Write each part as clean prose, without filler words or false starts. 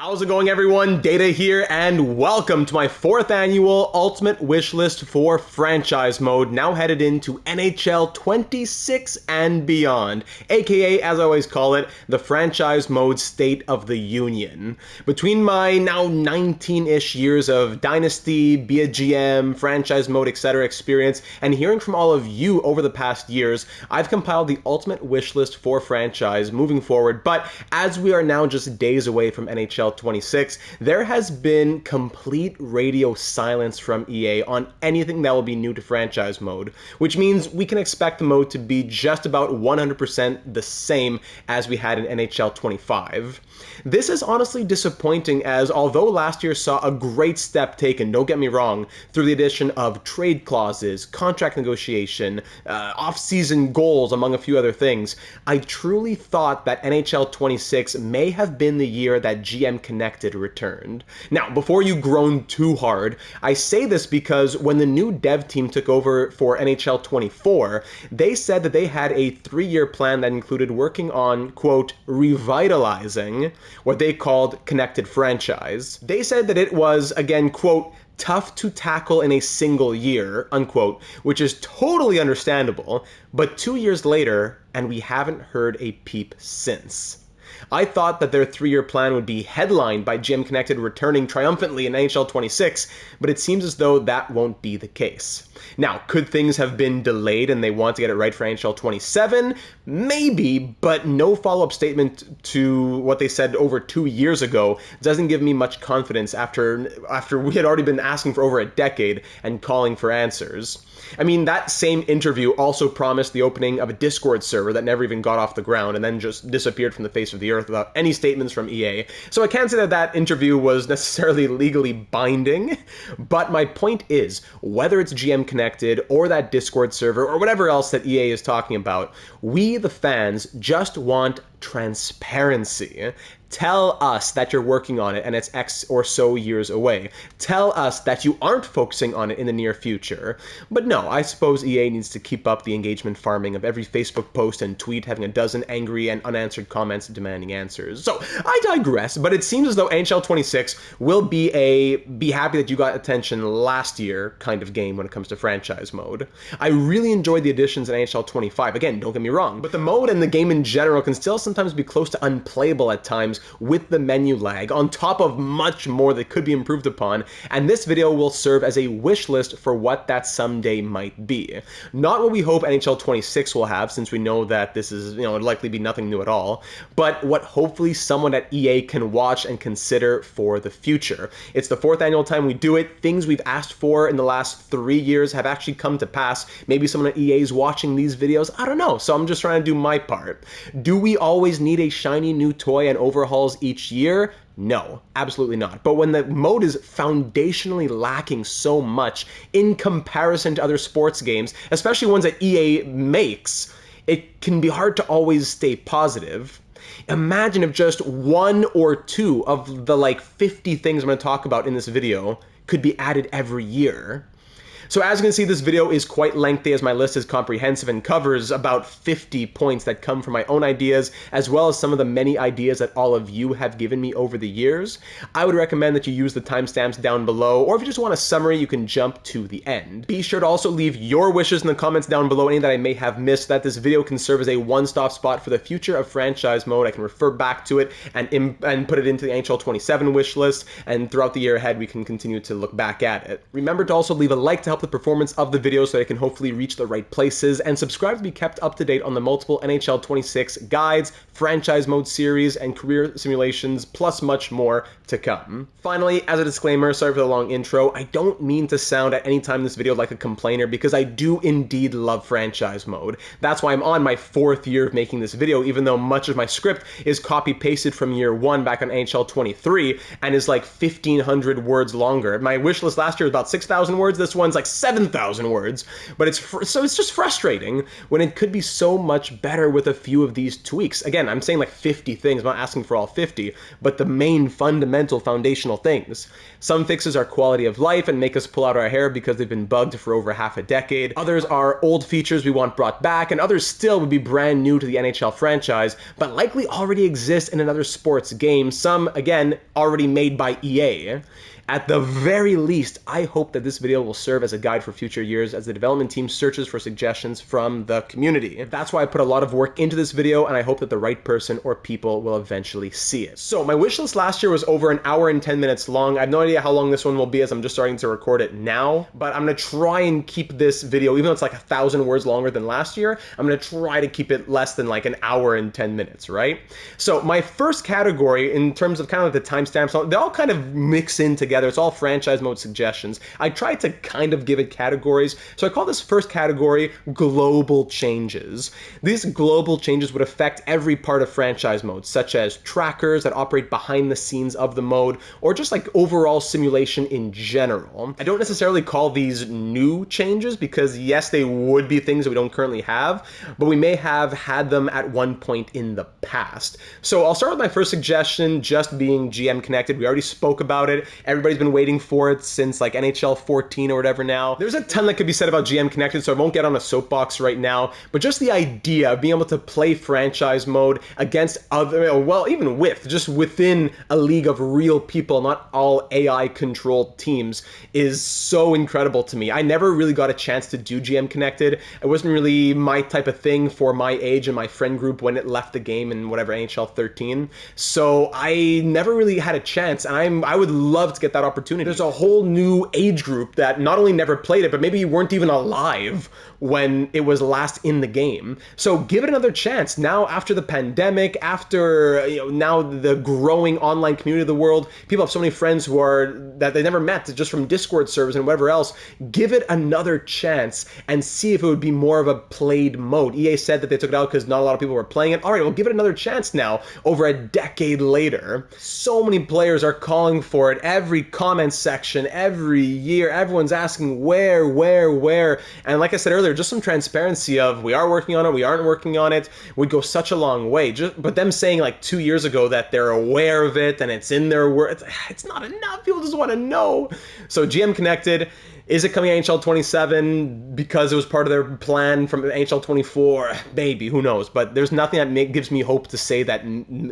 How's it going, everyone? Data here, and welcome to my 4th annual Ultimate Wishlist for Franchise Mode, now headed into NHL 26 and beyond, aka, as I always call it, the Franchise Mode State of the Union. Between my now 19-ish years of Dynasty, be a GM, Franchise Mode, etc. experience, and hearing from all of you over the past years, I've compiled the Ultimate Wishlist for Franchise moving forward, but as we are now just days away from NHL 26, there has been complete radio silence from EA on anything that will be new to Franchise Mode, which means we can expect the mode to be just about 100% the same as we had in NHL 25. This is honestly disappointing, as although last year saw a great step taken, don't get me wrong, through the addition of trade clauses, contract negotiation, off-season goals, among a few other things, I truly thought that NHL 26 may have been the year that GM Connected returned. Now, before you groan too hard, I say this because when the new dev team took over for NHL 24, they said that they had a 3-year plan that included working on, quote, revitalizing what they called Connected Franchise. They said that it was, again, quote, tough to tackle in a single year, unquote, which is totally understandable, but 2 years later, and we haven't heard a peep since. I thought that their 3-year plan would be headlined by GM Connected returning triumphantly in NHL 26, but it seems as though that won't be the case. Now, could things have been delayed and they want to get it right for NHL 27? Maybe, but no follow-up statement to what they said over 2 years ago doesn't give me much confidence after we had already been asking for over a decade and calling for answers. I mean, that same interview also promised the opening of a Discord server that never even got off the ground and then just disappeared from the face of the earth without any statements from EA. So I can't say that that interview was necessarily legally binding, but my point is, whether it's GM Connected or that Discord server or whatever else that EA is talking about, we, the fans, just want transparency. Tell us that you're working on it and it's X or so years away. Tell us that you aren't focusing on it in the near future. But no, I suppose EA needs to keep up the engagement farming of every Facebook post and tweet having a dozen angry and unanswered comments demanding answers. So I digress, but it seems as though NHL 26 will be a be happy that you got attention last year kind of game when it comes to franchise mode. I really enjoyed the additions in NHL 25. Again, don't get me wrong, but the mode and the game in general can still sometimes be close to unplayable at times with the menu lag, on top of much more that could be improved upon, and this video will serve as a wish list for what that someday might be. Not what we hope NHL 26 will have, since we know that this is, likely be nothing new at all, but what hopefully someone at EA can watch and consider for the future. It's the 4th annual time we do it. Things we've asked for in the last 3 years have actually come to pass. Maybe someone at EA is watching these videos, I don't know, so I'm just trying to do my part. Do we always need a shiny new toy and overhauls each year? No, absolutely not. But when the mode is foundationally lacking so much in comparison to other sports games, especially ones that EA makes, it can be hard to always stay positive. Imagine if just 1 or 2 of the 50 things I'm going to talk about in this video could be added every year. So as you can see, this video is quite lengthy as my list is comprehensive and covers about 50 points that come from my own ideas, as well as some of the many ideas that all of you have given me over the years. I would recommend that you use the timestamps down below, or if you just want a summary, you can jump to the end. Be sure to also leave your wishes in the comments down below, any that I may have missed, that this video can serve as a one-stop spot for the future of franchise mode. I can refer back to it and put it into the NHL 27 wish list, and throughout the year ahead, we can continue to look back at it. Remember to also leave a like to help the performance of the video so that it can hopefully reach the right places, and subscribe to be kept up to date on the multiple NHL 26 guides, franchise mode series, and career simulations, plus much more to come. Finally, as a disclaimer, sorry for the long intro, I don't mean to sound at any time in this video like a complainer, because I do indeed love franchise mode. That's why I'm on my 4th year of making this video, even though much of my script is copy-pasted from year 1 back on NHL 23 and is 1,500 words longer. My wish list last year was about 6,000 words, this one's 7,000 words. But so it's just frustrating when it could be so much better with a few of these tweaks. Again, I'm saying like 50 things. I'm not asking for all 50, but the main fundamental foundational things. Some fixes are quality of life and make us pull out our hair because they've been bugged for over half a decade. Others are old features we want brought back, and others still would be brand new to the NHL franchise, but likely already exist in another sports game. Some, again, already made by EA. At the very least, I hope that this video will serve as a guide for future years as the development team searches for suggestions from the community. That's why I put a lot of work into this video, and I hope that the right person or people will eventually see it. So my wish list last year was over an hour and 10 minutes long. I have no idea how long this one will be as I'm just starting to record it now, but I'm gonna try and keep this video, even though it's like 1,000 words longer than last year, I'm gonna try to keep it less than like an hour and 10 minutes, right? So my first category in terms of kind of the timestamps, they all kind of mix in together. It's all franchise mode suggestions. I tried to kind of give it categories, so I call this first category global changes. These global changes would affect every part of franchise mode, such as trackers that operate behind the scenes of the mode, or just like overall simulation in general. I don't necessarily call these new changes because yes, they would be things that we don't currently have, but we may have had them at one point in the past. So I'll start with my first suggestion just being GM connected. We already spoke about it. Everybody's been waiting for it since like NHL 14 or whatever now. There's a ton that could be said about GM connected, so I won't get on a soapbox right now, but just the idea of being able to play franchise mode against other, well, even just within a league of real people, not all AI controlled teams, is so incredible to me. I never really got a chance to do GM connected. It wasn't really my type of thing for my age and my friend group when it left the game in whatever NHL 13. So I never really had a chance, and I would love to get that opportunity. There's a whole new age group that not only never played it, but maybe you weren't even alive when it was last in the game. So give it another chance. Now, after the pandemic, after now the growing online community of the world, people have so many friends that they never met just from Discord servers and whatever else. Give it another chance and see if it would be more of a played mode. EA said that they took it out because not a lot of people were playing it. All right, well, give it another chance now, over a decade later. So many players are calling for it. Every comment section, every year, everyone's asking where, and like I said earlier, just some transparency of we are working on it, we aren't working on it, would go such a long way. But them saying like 2 years ago that they're aware of it and it's in their work, it's not enough. People just want to know. So GM connected. Is it coming NHL 27 because it was part of their plan from NHL 24? Maybe, who knows? But there's nothing that gives me hope to say that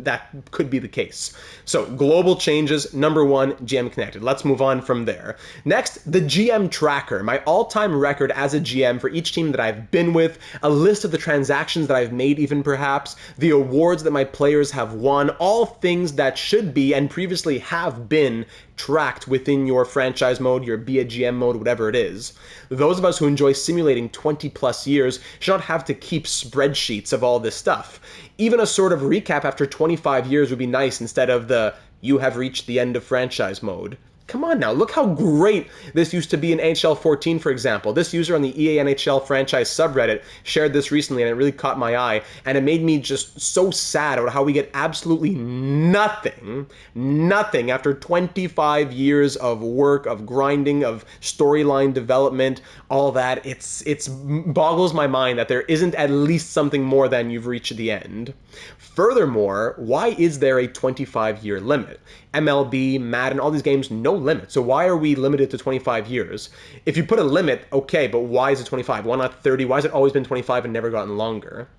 that could be the case. So global changes, number one, GM connected. Let's move on from there. Next, the GM tracker, my all-time record as a GM for each team that I've been with, a list of the transactions that I've made even perhaps, the awards that my players have won, all things that should be and previously have been tracked within your franchise mode, your be a GM mode, whatever it is. Those of us who enjoy simulating 20 plus years should not have to keep spreadsheets of all this stuff. Even a sort of recap after 25 years would be nice instead of the you have reached the end of franchise mode. Come on now, look how great this used to be in NHL 14, for example. This user on the EA NHL franchise subreddit shared this recently, and it really caught my eye, and it made me just so sad about how we get absolutely nothing after 25 years of work, of grinding, of storyline development, all that. It's boggles my mind that there isn't at least something more than you've reached the end. Furthermore, why is there a 25-year limit? MLB, Madden, all these games, no limit. So why are we limited to 25 years? If you put a limit, okay, but why is it 25? Why not 30? Why has it always been 25 and never gotten longer?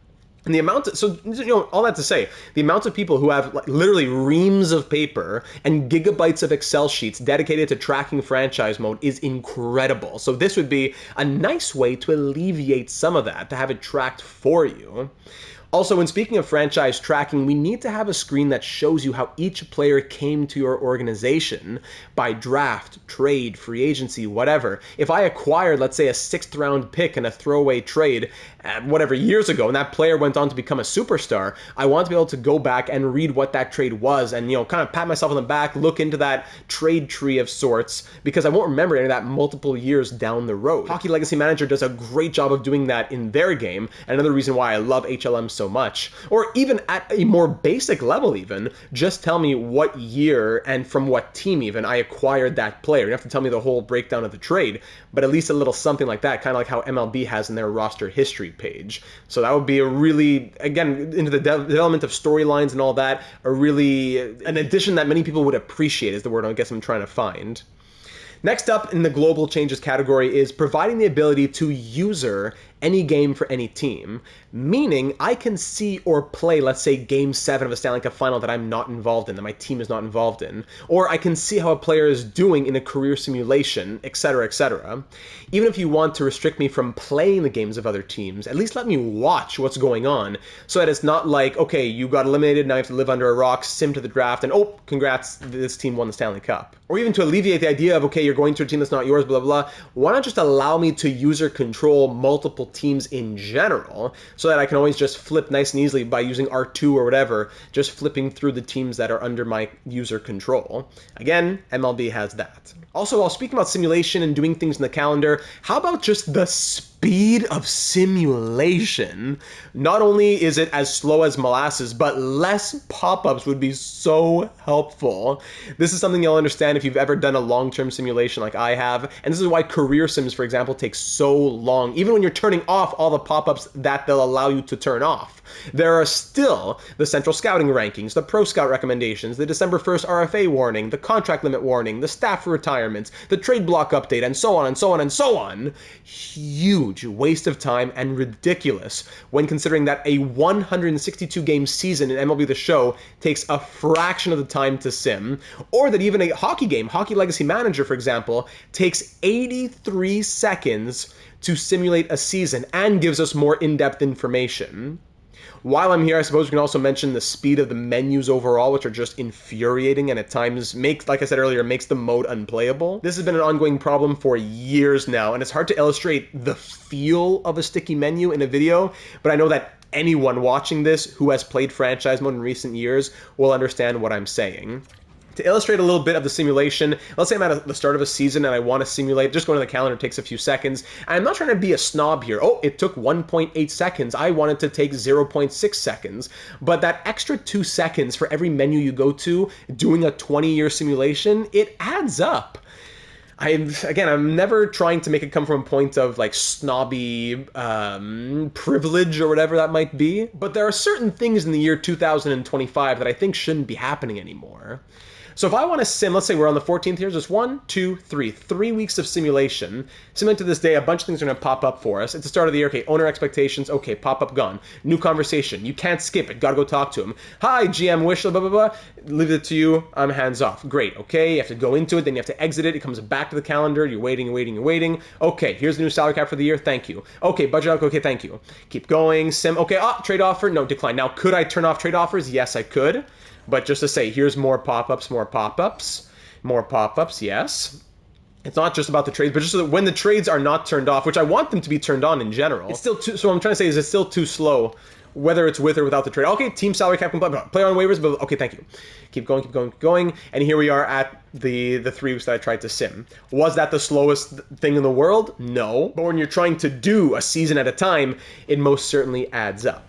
And the amount all that to say, the amount of people who have literally reams of paper and gigabytes of Excel sheets dedicated to tracking franchise mode is incredible. So this would be a nice way to alleviate some of that, to have it tracked for you. Also, when speaking of franchise tracking, we need to have a screen that shows you how each player came to your organization by draft, trade, free agency, whatever. If I acquired, let's say, a 6th round pick in a throwaway trade, whatever, years ago, and that player went on to become a superstar, I want to be able to go back and read what that trade was and, kind of pat myself on the back, look into that trade tree of sorts, because I won't remember any of that multiple years down the road. Hockey Legacy Manager does a great job of doing that in their game, and another reason why I love HLM so much. Or even at a more basic level even, just tell me what year and from what team even I acquired that player. You don't have to tell me the whole breakdown of the trade, but at least a little something like that, kind of like how MLB has in their roster history page. So that would be a really, again, into the development of storylines and all that, an addition that many people would appreciate is the word I guess I'm trying to find. Next up in the global changes category is providing the ability to user any game for any team, meaning I can see or play, let's say, Game 7 of a Stanley Cup final that I'm not involved in, that my team is not involved in, or I can see how a player is doing in a career simulation, etc., etc. Even if you want to restrict me from playing the games of other teams, at least let me watch what's going on, so that it's not like, okay, you got eliminated, now you have to live under a rock, sim to the draft, and oh, congrats, this team won the Stanley Cup. Or even to alleviate the idea of, okay, you're going to a team that's not yours, blah, blah, blah, why not just allow me to user control multiple teams in general, so that I can always just flip nice and easily by using R2 or whatever, just flipping through the teams that are under my user control. Again, MLB has that. Also, while speaking about simulation and doing things in the calendar, how about just the speed of simulation? Not only is it as slow as molasses, but less pop-ups would be so helpful. This is something you'll understand if you've ever done a long-term simulation like I have, and this is why career sims, for example, take so long. Even when you're turning off all the pop-ups that they'll allow you to turn off, there are still the central scouting rankings, the pro scout recommendations, the December 1st RFA warning, the contract limit warning, the staff retirements, the trade block update, and so on and so on and so on. Huge waste of time and ridiculous when considering that a 162 game season in MLB The Show takes a fraction of the time to sim, or that even a hockey game, Hockey Legacy Manager, for example, takes 83 seconds to simulate a season and gives us more in-depth information. While I'm here, I suppose we can also mention the speed of the menus overall, which are just infuriating and at times like I said earlier, makes the mode unplayable. This has been an ongoing problem for years now, and it's hard to illustrate the feel of a sticky menu in a video, but I know that anyone watching this who has played franchise mode in recent years will understand what I'm saying. To illustrate a little bit of the simulation, let's say I'm at the start of a season and I want to simulate, just going to the calendar takes a few seconds. I'm not trying to be a snob here. Oh, it took 1.8 seconds. I wanted to take 0.6 seconds. But that extra 2 seconds for every menu you go to, doing a 20-year simulation, it adds up. I'm never trying to make it come from a point of like snobby privilege or whatever that might be, but there are certain things in the year 2025 that I think shouldn't be happening anymore. So if I want to sim, let's say we're on the 14th here, just 3 weeks of simulation. Similar to this day, a bunch of things are going to pop up for us. At the start of the year, okay, owner expectations, okay, pop-up gone. New conversation, you can't skip it, gotta go talk to him. Hi, GM wish, blah, blah, blah, leave it to you, I'm hands off. Great, okay, you have to go into it, then you have to exit it, it comes back to the calendar, you're waiting. Okay, here's the new salary cap for the year, thank you. Okay, budget, okay, thank you. Keep going, sim, okay, trade offer, no, decline. Now, could I turn off trade offers? Yes, I could. But just to say, here's more pop-ups, yes. It's not just about the trades, but just so that when the trades are not turned off, which I want them to be turned on in general, it's still too, so what I'm trying to say is it's still too slow, whether it's with or without the trade. Okay, team salary cap, player on waivers, but okay, thank you. Keep going, and here we are at the 3 weeks that I tried to sim. Was that the slowest thing in the world? No. But when you're trying to do a season at a time, it most certainly adds up.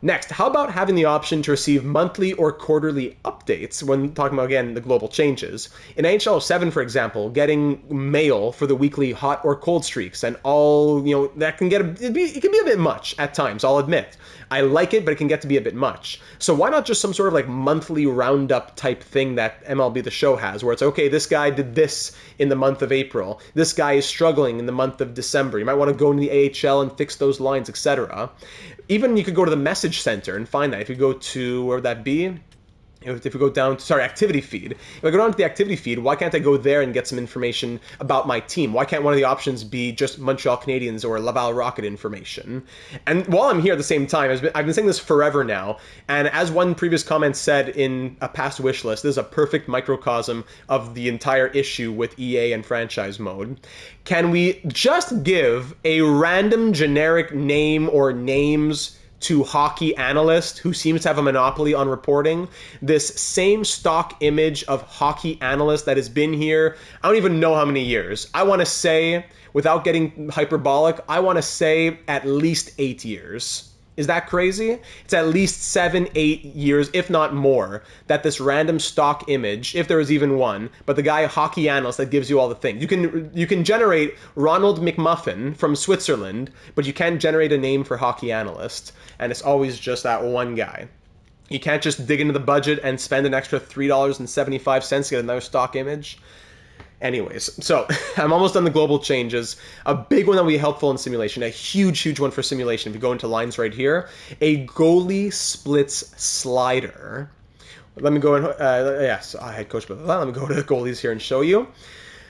Next, how about having the option to receive monthly or quarterly updates when talking about, again, the global changes? In NHL 7, for example, getting mail for the weekly hot or cold streaks and all, that can it can be a bit much at times, I'll admit. I like it, but it can get to be a bit much. So why not just some sort of like monthly roundup type thing that MLB The Show has, where it's, okay, this guy did this in the month of April. This guy is struggling in the month of December. You might want to go into the AHL and fix those lines, etc. Even you could go to the message center and find that. If you go to, where would that be? If we go down to, sorry, activity feed. If I go down to the activity feed, why can't I go there and get some information about my team? Why can't one of the options be just Montreal Canadiens or Laval Rocket information? And while I'm here at the same time, I've been saying this forever now, and as one previous comment said in a past wish list, this is a perfect microcosm of the entire issue with EA and franchise mode. Can we just give a random generic name or names to hockey analyst who seems to have a monopoly on reporting, this same stock image of hockey analyst that has been here, I don't even know how many years. I want to say, without getting hyperbolic, I want to say at least 8 years. Is that crazy? It's at least 7, 8 years, if not more, that this random stock image, if there is even one, but the guy hockey analyst that gives you all the things. You can generate Ronald McMuffin from Switzerland, but you can't generate a name for hockey analyst, and it's always just that one guy. You can't just dig into the budget and spend an extra $3.75 to get another stock image. Anyways, so I'm almost done the global changes. A big one that will be helpful in simulation, a huge one for simulation. If you go into lines right here, a goalie splits slider. Let me go in, yes, I had coach, but let me go to the goalies here and show you.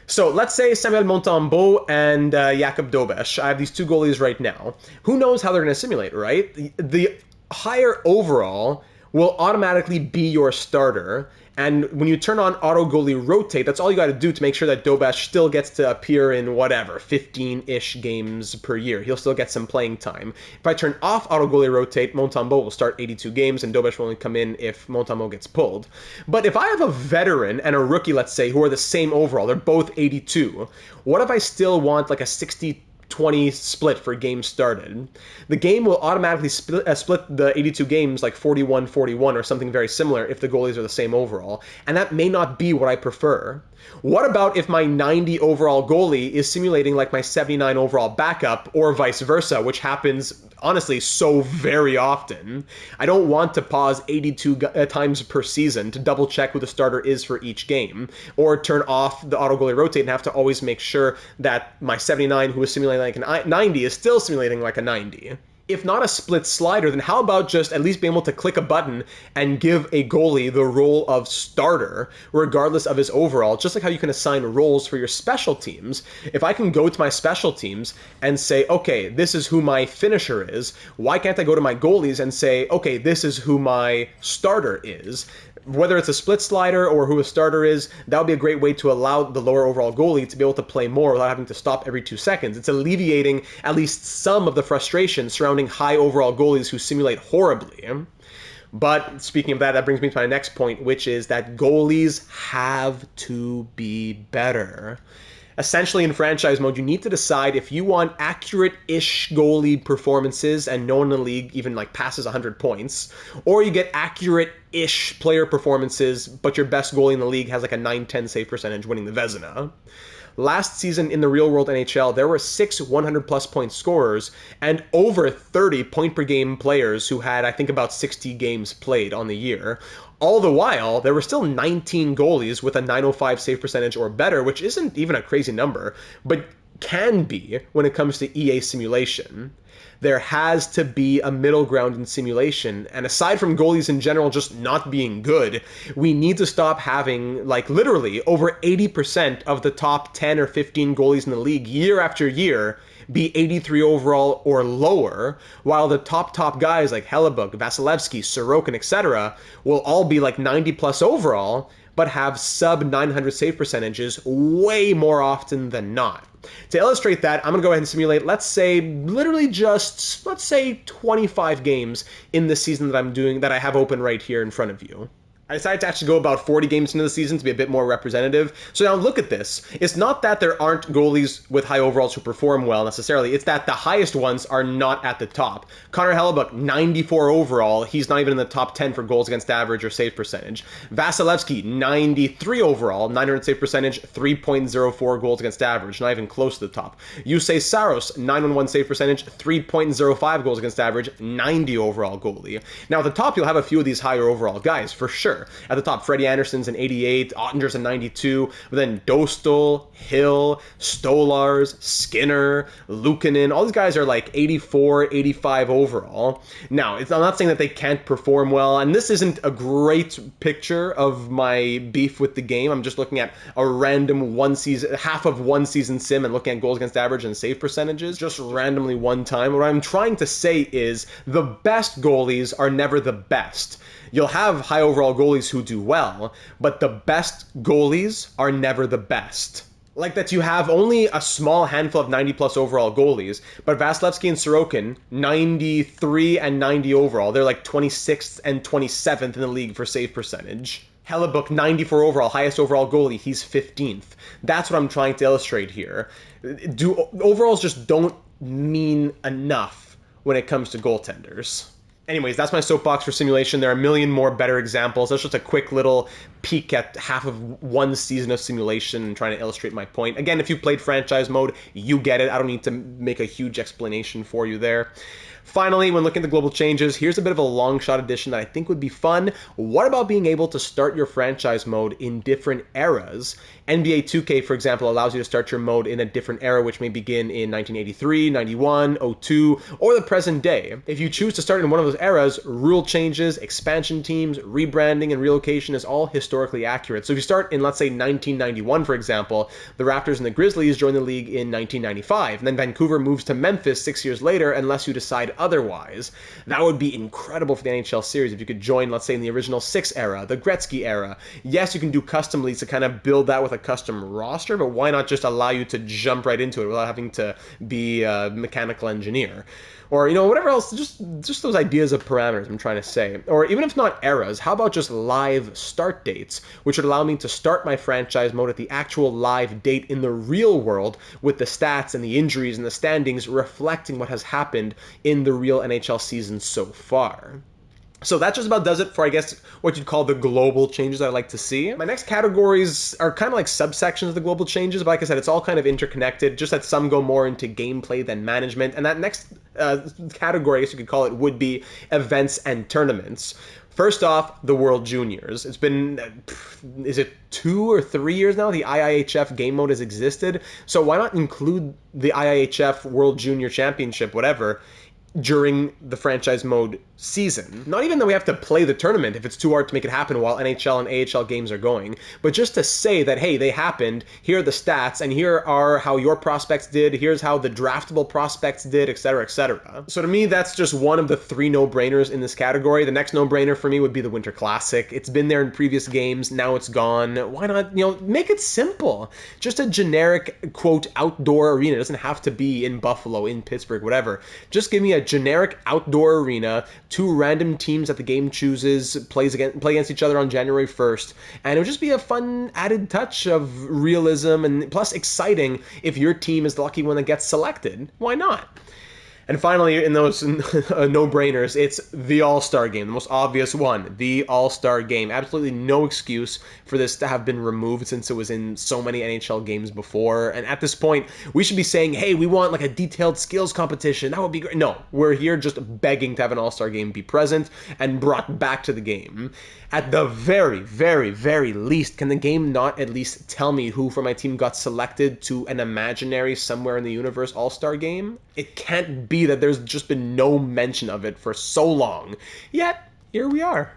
So let's say Samuel Montembeault and Jakub Dobeš. I have these two goalies right now. Who knows how they're going to simulate, right? The higher overall will automatically be your starter. And when you turn on auto goalie rotate, that's all you got to do to make sure that Dobeš still gets to appear in whatever, 15-ish games per year. He'll still get some playing time. If I turn off auto goalie rotate, Montembeault will start 82 games and Dobeš will only come in if Montembeault gets pulled. But if I have a veteran and a rookie, let's say, who are the same overall, they're both 82, what if I still want like a 60-20 split for games started? The game will automatically split the 82 games like 41-41 or something very similar if the goalies are the same overall, and that may not be what I prefer. What about if my 90 overall goalie is simulating like my 79 overall backup, or vice versa, which happens honestly so very often? I don't want to pause 82 times per season to double check who the starter is for each game, or turn off the auto goalie rotate and have to always make sure that my 79 who is simulating like a 90 is still simulating like a 90. If not a split slider, then how about just at least being able to click a button and give a goalie the role of starter, regardless of his overall, just like how you can assign roles for your special teams. If I can go to my special teams and say, okay, this is who my finisher is, why can't I go to my goalies and say, okay, this is who my starter is? Whether it's a split slider or who a starter is, that would be a great way to allow the lower overall goalie to be able to play more without having to stop every 2 seconds. It's alleviating at least some of the frustration surrounding high overall goalies who simulate horribly. But speaking of that, that brings me to my next point, which is that goalies have to be better. Essentially, in franchise mode, you need to decide if you want accurate-ish goalie performances and no one in the league even like passes 100 points, or you get accurate-ish player performances, but your best goalie in the league has like a 9-10 save percentage winning the Vezina. Last season in the real-world NHL, there were 6 100-plus point scorers and over 30 point-per-game players who had, I think, about 60 games played on the year. All the while, there were still 19 goalies with a 905 save percentage or better, which isn't even a crazy number, but can be when it comes to EA simulation. There has to be a middle ground in simulation, and aside from goalies in general just not being good, we need to stop having, like, literally over 80% of the top 10 or 15 goalies in the league year after year be 83 overall or lower, while the top guys like Hellebuyck, Vasilevsky, Sorokin, etc. will all be like 90 plus overall, but have sub 900 save percentages way more often than not. To illustrate that, I'm going to go ahead and simulate, let's say, literally just, 25 games in the season that I have open right here in front of you. I decided to actually go about 40 games into the season to be a bit more representative. So now look at this. It's not that there aren't goalies with high overalls who perform well necessarily. It's that the highest ones are not at the top. Connor Hellebuyck, 94 overall. He's not even in the top 10 for goals against average or save percentage. Vasilevsky, 93 overall, 900 save percentage, 3.04 goals against average. Not even close to the top. Jussi Saros, 911 save percentage, 3.05 goals against average, 90 overall goalie. Now at the top, you'll have a few of these higher overall guys, for sure. sure. At the top, Freddie Anderson's in 88, Ottinger's in 92, but then Dostal, Hill, Stolars, Skinner, Luukkonen, all these guys are like 84, 85 overall. Now, I'm not saying that they can't perform well, and this isn't a great picture of my beef with the game. I'm just looking at a random half of one season sim and looking at goals against average and save percentages, just randomly one time. What I'm trying to say is the best goalies are never the best. You'll have high overall goalies who do well, but the best goalies are never the best. Like that you have only a small handful of 90 plus overall goalies, but Vasilevsky and Sorokin, 93 and 90 overall. They're like 26th and 27th in the league for save percentage. Hellebuck, 94 overall, highest overall goalie, he's 15th. That's what I'm trying to illustrate here. Overalls just don't mean enough when it comes to goaltenders. Anyways, that's my soapbox for simulation. There are a million more better examples. That's just a quick little peek at half of one season of simulation and trying to illustrate my point. Again, if you played franchise mode, you get it. I don't need to make a huge explanation for you there. Finally, when looking at the global changes, here's a bit of a long shot addition that I think would be fun. What about being able to start your franchise mode in different eras? NBA 2K, for example, allows you to start your mode in a different era, which may begin in 1983, 91, 02, or the present day. If you choose to start in one of those eras, rule changes, expansion teams, rebranding, and relocation is all historically accurate. So if you start in, let's say, 1991, for example, the Raptors and the Grizzlies join the league in 1995, and then Vancouver moves to Memphis 6 years later, unless you decide otherwise. That would be incredible for the NHL series if you could join, let's say, in the original 6 era, the Gretzky era. Yes, you can do custom leagues to kind of build that with a custom roster, but why not just allow you to jump right into it without having to be a mechanical engineer? Or, whatever else, just those ideas of parameters I'm trying to say. Or even if not eras, how about just live start dates, which would allow me to start my franchise mode at the actual live date in the real world with the stats and the injuries and the standings reflecting what has happened in the real NHL season so far. So that just about does it for, I guess, what you'd call the global changes I like to see. My next categories are kind of like subsections of the global changes, but like I said, it's all kind of interconnected, just that some go more into gameplay than management. And that next category, I guess you could call it, would be events and tournaments. First off, the World Juniors. It's been, is it 2 or 3 years now the IIHF game mode has existed? So why not include the IIHF World Junior Championship, whatever, during the franchise mode season? Not even that we have to play the tournament if it's too hard to make it happen while NHL and AHL games are going, but just to say that, hey, they happened, here are the stats, and here are how your prospects did, here's how the draftable prospects did, etc., etc. So to me, that's just one of the 3 no-brainers in this category. The next no-brainer for me would be the Winter Classic. It's been there in previous games, now it's gone. Why not, make it simple? Just a generic, quote, outdoor arena. It doesn't have to be in Buffalo, in Pittsburgh, whatever. Just give me a generic outdoor arena, 2 random teams that the game chooses play against each other on January 1st, and it would just be a fun added touch of realism and plus exciting if your team is the lucky one that gets selected. Why not? And finally, in those no-brainers, it's the All-Star Game, the most obvious one, the All-Star Game. Absolutely no excuse for this to have been removed since it was in so many NHL games before. And at this point, we should be saying, hey, we want like a detailed skills competition. That would be great. No, we're here just begging to have an All-Star Game be present and brought back to the game. At the very, very, very least, can the game not at least tell me who from my team got selected to an imaginary somewhere in the universe All-Star Game? It can't be that there's just been no mention of it for so long. Yet, here we are.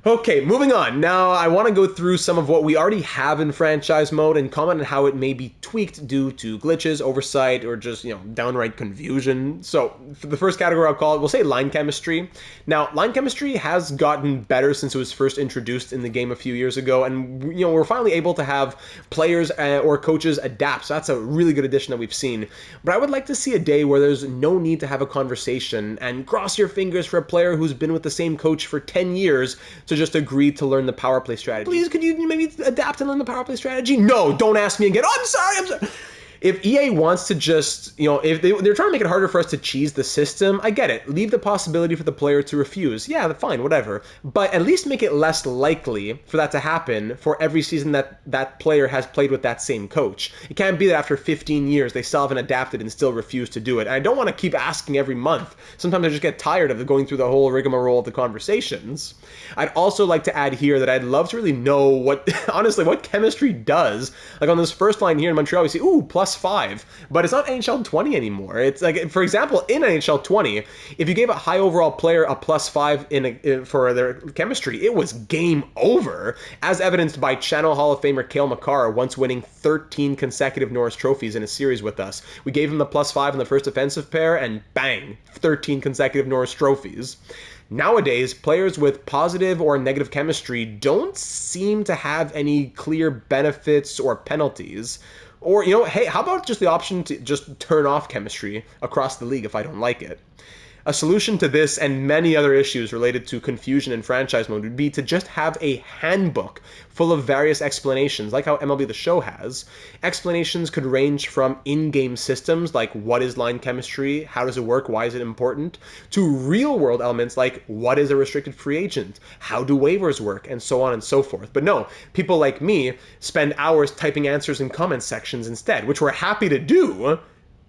Okay, moving on. Now, I want to go through some of what we already have in franchise mode and comment on how it may be tweaked due to glitches, oversight, or just, downright confusion. So, for the first category we'll say line chemistry. Now, line chemistry has gotten better since it was first introduced in the game a few years ago, and, we're finally able to have players or coaches adapt, so that's a really good addition that we've seen. But I would like to see a day where there's no need to have a conversation and cross your fingers for a player who's been with the same coach for 10 years to just agree to learn the power play strategy. Please, could you maybe adapt and learn the power play strategy? No, don't ask me again. Oh, I'm sorry. If EA wants to just, if they're trying to make it harder for us to cheese the system, I get it. Leave the possibility for the player to refuse. Yeah, fine, whatever. But at least make it less likely for that to happen for every season that player has played with that same coach. It can't be that after 15 years they still haven't adapted and still refuse to do it. And I don't want to keep asking every month. Sometimes I just get tired of going through the whole rigmarole of the conversations. I'd also like to add here that I'd love to really know honestly, what chemistry does. Like on this first line here in Montreal, we see, +5, but it's not NHL 20 anymore. It's like, for example, in NHL 20, if you gave a high overall player a +5 for their chemistry, it was game over, as evidenced by Channel Hall of Famer Cale Makar once winning 13 consecutive Norris trophies in a series with us. We gave him the +5 in the first defensive pair, and bang, 13 consecutive Norris trophies. Nowadays, players with positive or negative chemistry don't seem to have any clear benefits or penalties. Or, hey, how about just the option to just turn off chemistry across the league if I don't like it? A solution to this and many other issues related to confusion in franchise mode would be to just have a handbook full of various explanations, like how MLB The Show has. Explanations could range from in-game systems, like what is line chemistry, how does it work, why is it important, to real-world elements like what is a restricted free agent, how do waivers work, and so on and so forth. But no, people like me spend hours typing answers in comment sections instead, which we're happy to do,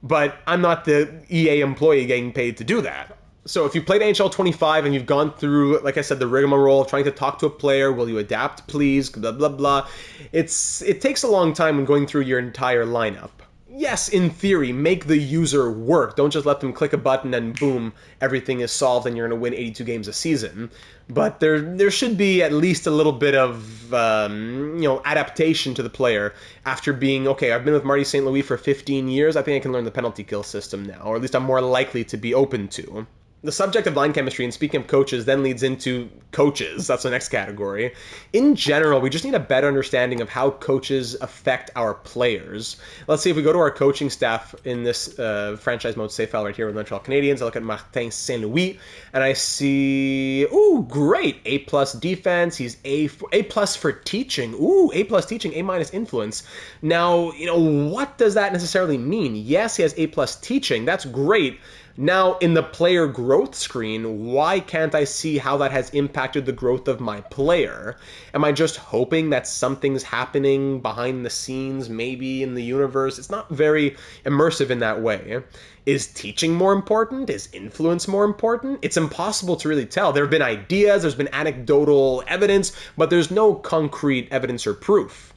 but I'm not the EA employee getting paid to do that. So if you played NHL 25 and you've gone through, like I said, the rigmarole of trying to talk to a player, will you adapt, please, blah, blah, blah. It takes a long time when going through your entire lineup. Yes, in theory, make the user work. Don't just let them click a button and boom, everything is solved and you're going to win 82 games a season. But there should be at least a little bit of, adaptation to the player after being, okay, I've been with Marty St. Louis for 15 years. I think I can learn the penalty kill system now, or at least I'm more likely to be open to. The subject of line chemistry, and speaking of coaches, then leads into coaches. That's the next category. In general, we just need a better understanding of how coaches affect our players. Let's see, if we go to our coaching staff in this franchise mode save file right here with Montreal Canadiens, I look at Martin St. Louis, and I see, great, A+ defense. He's A+ for teaching. A+ teaching, A- influence. Now, what does that necessarily mean? Yes, he has A+ teaching. That's great. Now, in the player growth screen, why can't I see how that has impacted the growth of my player? Am I just hoping that something's happening behind the scenes, maybe in the universe? It's not very immersive in that way. Is teaching more important? Is influence more important? It's impossible to really tell. There have been ideas, there's been anecdotal evidence, but there's no concrete evidence or proof.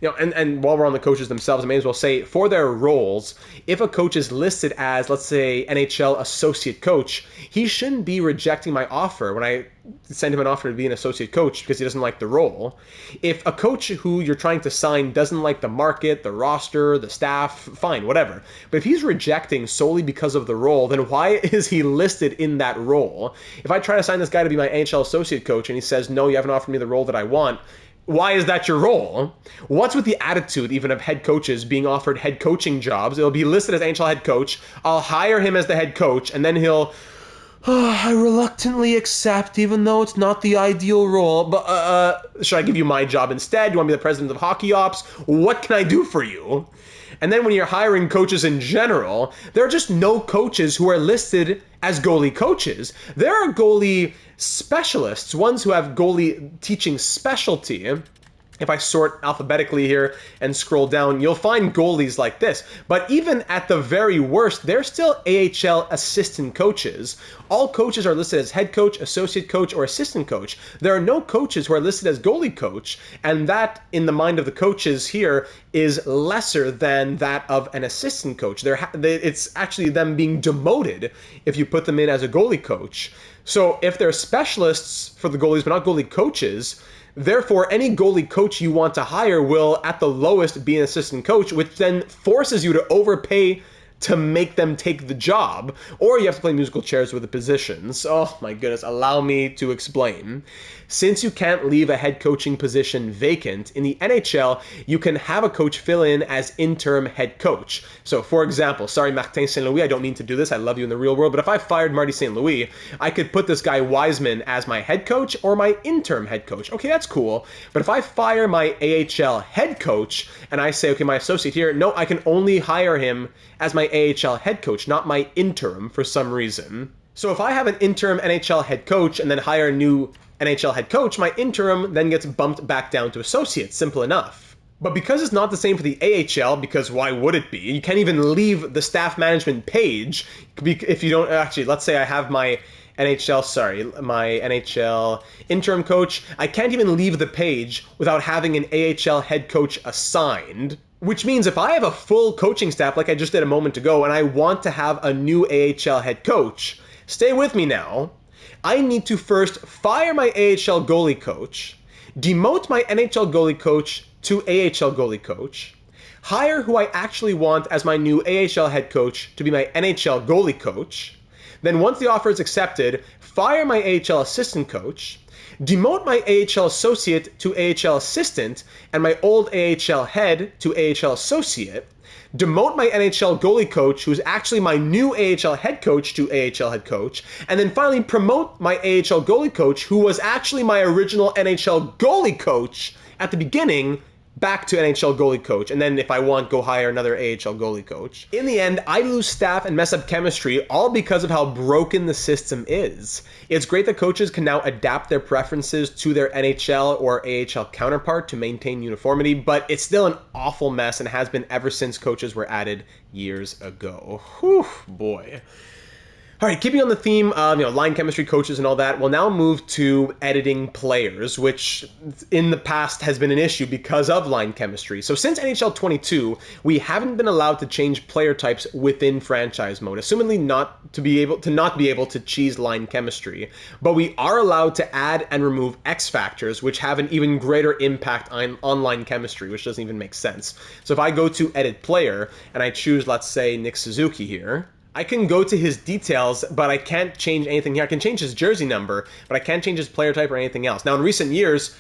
And while we're on the coaches themselves, I may as well say, for their roles, if a coach is listed as, let's say, NHL associate coach, he shouldn't be rejecting my offer when I send him an offer to be an associate coach because he doesn't like the role. If a coach who you're trying to sign doesn't like the market, the roster, the staff, fine, whatever. But if he's rejecting solely because of the role, then why is he listed in that role? If I try to sign this guy to be my NHL associate coach and he says, no, you haven't offered me the role that I want, why is that your role? What's with the attitude even of head coaches being offered head coaching jobs? It'll be listed as NHL head coach. I'll hire him as the head coach, and then he'll, I reluctantly accept, even though it's not the ideal role. But should I give you my job instead? You want me to be the president of hockey ops? What can I do for you? And then when you're hiring coaches in general, there are just no coaches who are listed as goalie coaches. There are goalie specialists, ones who have goalie teaching specialty. If I sort alphabetically here and scroll down, you'll find goalies like this. But even at the very worst, they're still AHL assistant coaches. All coaches are listed as head coach, associate coach, or assistant coach. There are no coaches who are listed as goalie coach, and that, in the mind of the coaches here, is lesser than that of an assistant coach. It's actually them being demoted if you put them in as a goalie coach. So if they're specialists for the goalies but not goalie coaches, therefore, any goalie coach you want to hire will, at the lowest, be an assistant coach, which then forces you to overpay to make them take the job, or you have to play musical chairs with the positions. Oh my goodness, allow me to explain. Since you can't leave a head coaching position vacant, in the NHL, you can have a coach fill in as interim head coach. So for example, sorry Martin St. Louis, I don't mean to do this, I love you in the real world, but if I fired Marty St. Louis, I could put this guy Wiseman as my head coach or my interim head coach. Okay, that's cool. But if I fire my AHL head coach and I say, okay, my associate here, no, I can only hire him as my AHL head coach, not my interim for some reason. So if I have an interim NHL head coach and then hire a new NHL head coach, my interim then gets bumped back down to associate. Simple enough. But because it's not the same for the AHL, because why would it be? You can't even leave the staff management page if you don't actually, let's say I have my NHL interim coach. I can't even leave the page without having an AHL head coach assigned. Which means if I have a full coaching staff like I just did a moment ago and I want to have a new AHL head coach, stay with me now, I need to first fire my AHL goalie coach, demote my NHL goalie coach to AHL goalie coach, hire who I actually want as my new AHL head coach to be my NHL goalie coach, then once the offer is accepted, fire my AHL assistant coach, demote my AHL associate to AHL assistant and my old AHL head to AHL associate, demote my NHL goalie coach, who's actually my new AHL head coach, to AHL head coach, and then finally promote my AHL goalie coach, who was actually my original NHL goalie coach at the beginning, back to NHL goalie coach, and then if I want, go hire another AHL goalie coach. In the end, I lose staff and mess up chemistry all because of how broken the system is. It's great that coaches can now adapt their preferences to their NHL or AHL counterpart to maintain uniformity, but it's still an awful mess and has been ever since coaches were added years ago. Whew, boy. All right, keeping on the theme of line chemistry, coaches, and all that, we'll now move to editing players, which in the past has been an issue because of line chemistry. So since NHL 22, we haven't been allowed to change player types within franchise mode, assumingly not be able to cheese line chemistry. But we are allowed to add and remove X factors, which have an even greater impact on line chemistry, which doesn't even make sense. So if I go to edit player and I choose, let's say, Nick Suzuki here, I can go to his details, but I can't change anything here. I can change his jersey number, but I can't change his player type or anything else. Now, in recent years,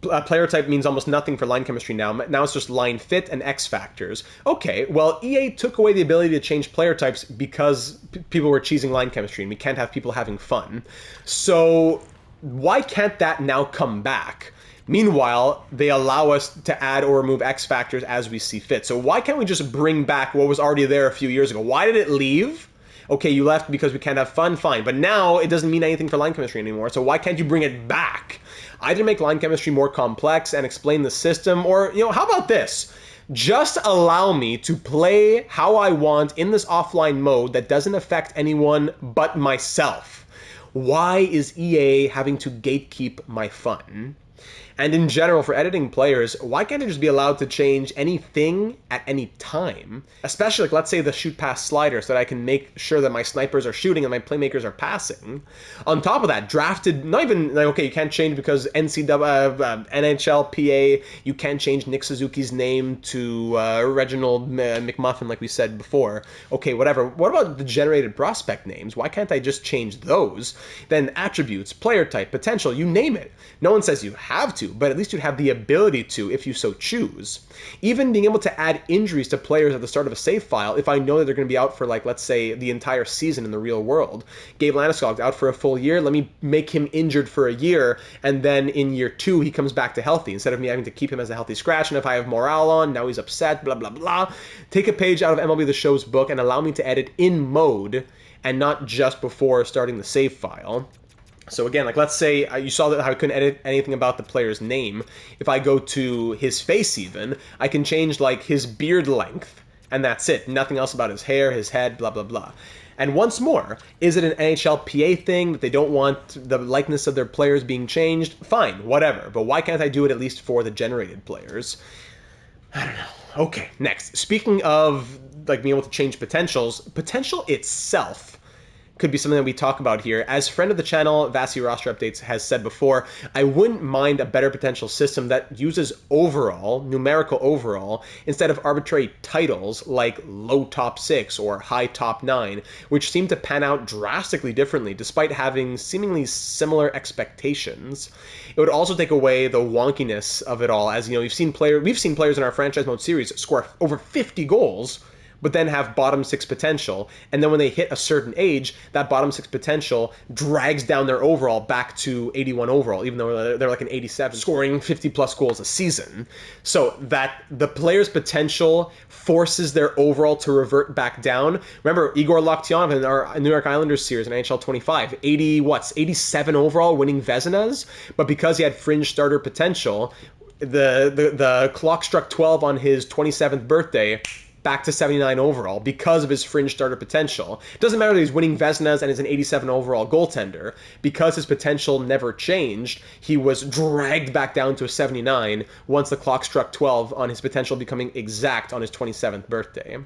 player type means almost nothing for line chemistry now. Now it's just line fit and X factors. Okay, well, EA took away the ability to change player types because people were cheesing line chemistry, and we can't have people having fun. So why can't that now come back? Meanwhile, they allow us to add or remove X factors as we see fit. So why can't we just bring back what was already there a few years ago? Why did it leave? Okay, you left because we can't have fun, fine. But now it doesn't mean anything for line chemistry anymore. So why can't you bring it back? Either make line chemistry more complex and explain the system, or, how about this? Just allow me to play how I want in this offline mode that doesn't affect anyone but myself. Why is EA having to gatekeep my fun? And in general, for editing players, why can't it just be allowed to change anything at any time? Especially, like, let's say the shoot pass slider, so that I can make sure that my snipers are shooting and my playmakers are passing. On top of that, drafted, not even, like, okay, you can't change because NHLPA, you can't change Nick Suzuki's name to Reginald McMuffin, like we said before. Okay, whatever. What about the generated prospect names? Why can't I just change those? Then attributes, player type, potential, you name it. No one says you have to, but at least you'd have the ability to if you so choose. Even being able to add injuries to players at the start of a save file if I know that they're going to be out for, like, let's say, the entire season in the real world. Gabe Landeskog out for a full year, let me make him injured for a year, and then in year 2 he comes back to healthy, instead of me having to keep him as a healthy scratch, and if I have morale on, now he's upset, blah, blah, blah. Take a page out of MLB The Show's book and allow me to edit in mode, and not just before starting the save file. So again, like, let's say you saw that how I couldn't edit anything about the player's name. If I go to his face even, I can change, like, his beard length, and that's it. Nothing else about his hair, his head, blah, blah, blah. And once more, is it an NHLPA thing that they don't want the likeness of their players being changed? Fine, whatever. But why can't I do it at least for the generated players? I don't know. Okay, next. Speaking of, like, being able to change potentials, potential itself could be something that we talk about here. As friend of the channel, Vasi Roster Updates has said before, I wouldn't mind a better potential system that uses overall, numerical overall, instead of arbitrary titles like low top 6 or high top 9, which seem to pan out drastically differently despite having seemingly similar expectations. It would also take away the wonkiness of it all, as we've seen players in our franchise mode series score over 50 goals, but then have bottom 6 potential. And then when they hit a certain age, that bottom 6 potential drags down their overall back to 81 overall, even though they're like an 87, scoring 50 plus goals a season. So that the player's potential forces their overall to revert back down. Remember, Igor Lokhtianov in our New York Islanders series in NHL 25, 87 overall, winning Vezinas, but because he had fringe starter potential, the clock struck 12 on his 27th birthday, back to 79 overall because of his fringe starter potential. It doesn't matter that he's winning Vezinas and is an 87 overall goaltender. Because his potential never changed, he was dragged back down to a 79 once the clock struck 12 on his potential becoming exact on his 27th birthday.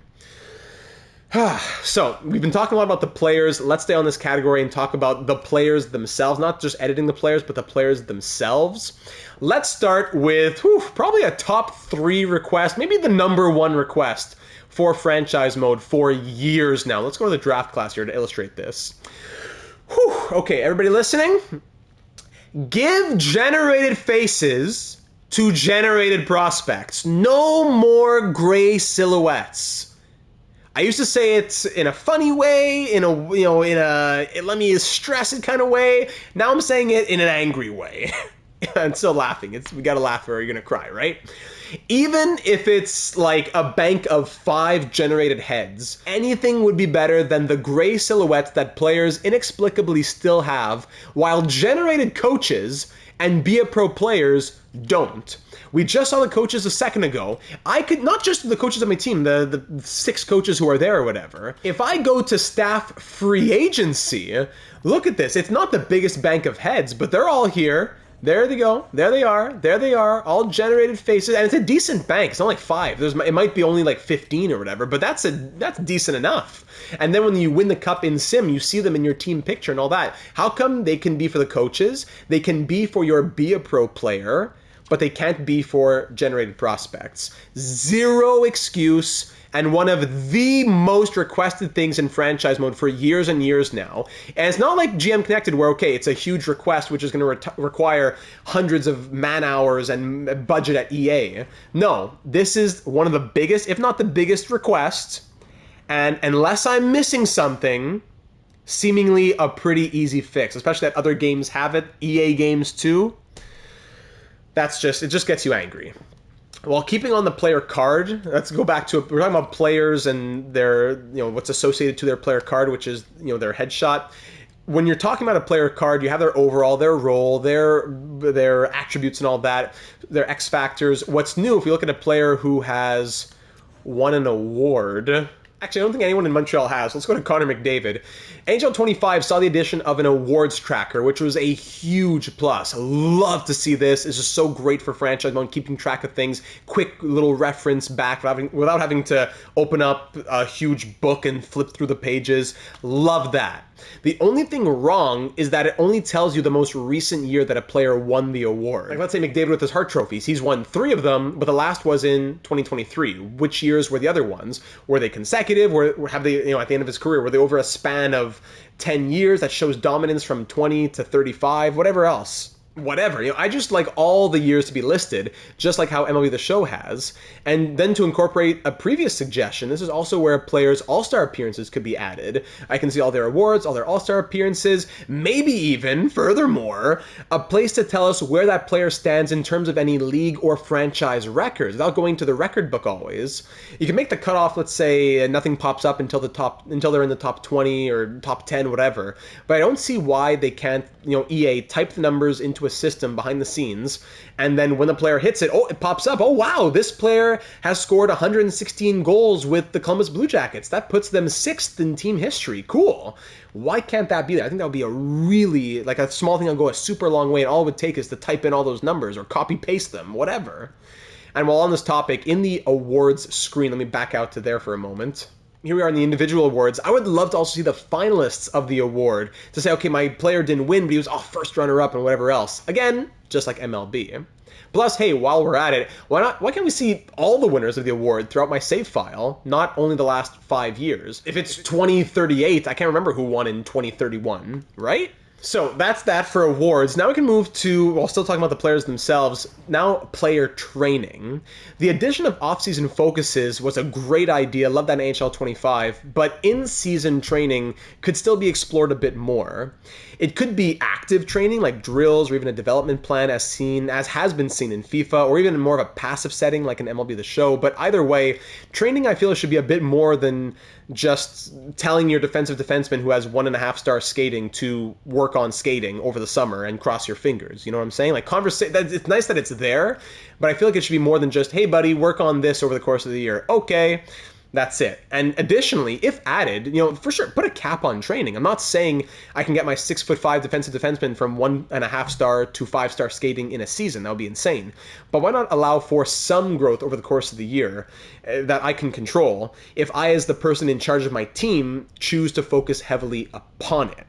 So, we've been talking a lot about the players. Let's stay on this category and talk about the players themselves, not just editing the players, but the players themselves. Let's start with probably a top 3 request, maybe the number 1 request for franchise mode for years now. Let's go to the draft class here to illustrate this. Okay, everybody listening? Give generated faces to generated prospects. No more gray silhouettes. I used to say it in a funny way, in a let me stress it kind of way. Now I'm saying it in an angry way. I'm still laughing. We gotta laugh or you're gonna cry, right? Even if it's like a bank of 5 generated heads, anything would be better than the gray silhouettes that players inexplicably still have, while generated coaches and Be a Pro players don't. We just saw the coaches a second ago. I could, not just the coaches on my team, the 6 coaches who are there or whatever. If I go to staff free agency, look at this. It's not the biggest bank of heads, but they're all here. There they go. There they are. There they are. All generated faces. And it's a decent bank. It's not like 5. It might be only like 15 or whatever, but that's decent enough. And then when you win the cup in Sim, you see them in your team picture and all that. How come they can be for the coaches? They can be for your Be a Pro player, but they can't be for generated prospects. Zero excuse, and one of the most requested things in franchise mode for years and years now. And it's not like GM Connected where, okay, it's a huge request which is going to require hundreds of man hours and budget at EA. No, this is one of the biggest, if not the biggest request, and unless I'm missing something, seemingly a pretty easy fix, especially that other games have it, EA games too. It just gets you angry. While keeping on the player card, let's go back to, we're talking about players and their, what's associated to their player card, which is, their headshot. When you're talking about a player card, you have their overall, their role, their attributes and all that, their X factors. What's new, if you look at a player who has won an award, actually, I don't think anyone in Montreal has. Let's go to Connor McDavid. NHL 25 saw the addition of an awards tracker, which was a huge plus. Love to see this. It's just so great for franchise mode, keeping track of things. Quick little reference back without having to open up a huge book and flip through the pages. Love that. The only thing wrong is that it only tells you the most recent year that a player won the award. Like, let's say McDavid with his Hart trophies. He's won 3 of them, but the last was in 2023. Which years were the other ones? Were they consecutive? Have they, at the end of his career, were they over a span of 10 years that shows dominance from 20 to 35? Whatever else. Whatever. I just like all the years to be listed, just like how MLB The Show has. And then to incorporate a previous suggestion, this is also where a player's all-star appearances could be added. I can see all their awards, all their all-star appearances, maybe even, furthermore, a place to tell us where that player stands in terms of any league or franchise records, without going to the record book always. You can make the cutoff, let's say, nothing pops up until they're in the top 20 or top 10, whatever. But I don't see why they can't, EA type the numbers into a system behind the scenes, and then when the player hits it, it pops up, oh wow, this player has scored 116 goals with the Columbus Blue Jackets. That puts them 6th in team history. Cool. Why can't that be there? I think that would be a really, like a small thing that'll go a super long way, and all it would take is to type in all those numbers or copy paste them, whatever. And while on this topic, in the awards screen, let me back out to there for a moment. here we are in the individual awards. I would love to also see the finalists of the award to say, okay, my player didn't win, but he was first runner-up and whatever else. Again, just like MLB. Plus, hey, while we're at it, why can't we see all the winners of the award throughout my save file, not only the last 5 years? If it's 2038, I can't remember who won in 2031, right? So that's that for awards. Now we can move to, while still talking about the players themselves, now player training. The addition of off-season focuses was a great idea. Love that in NHL 25, but in-season training could still be explored a bit more. It could be active training like drills or even a development plan as has been seen in FIFA, or even in more of a passive setting like in MLB The Show. But either way, training I feel should be a bit more than just telling your defensive defenseman who has 1.5-star skating to work on skating over the summer and cross your fingers. You know what I'm saying? Like it's nice that it's there, but I feel like it should be more than just, hey buddy, work on this over the course of the year. Okay. That's it. And additionally, if added, for sure, put a cap on training. I'm not saying I can get my 6'5" defensive defenseman from 1.5-star to 5-star skating in a season. That would be insane. But why not allow for some growth over the course of the year that I can control if I, as the person in charge of my team, choose to focus heavily upon it?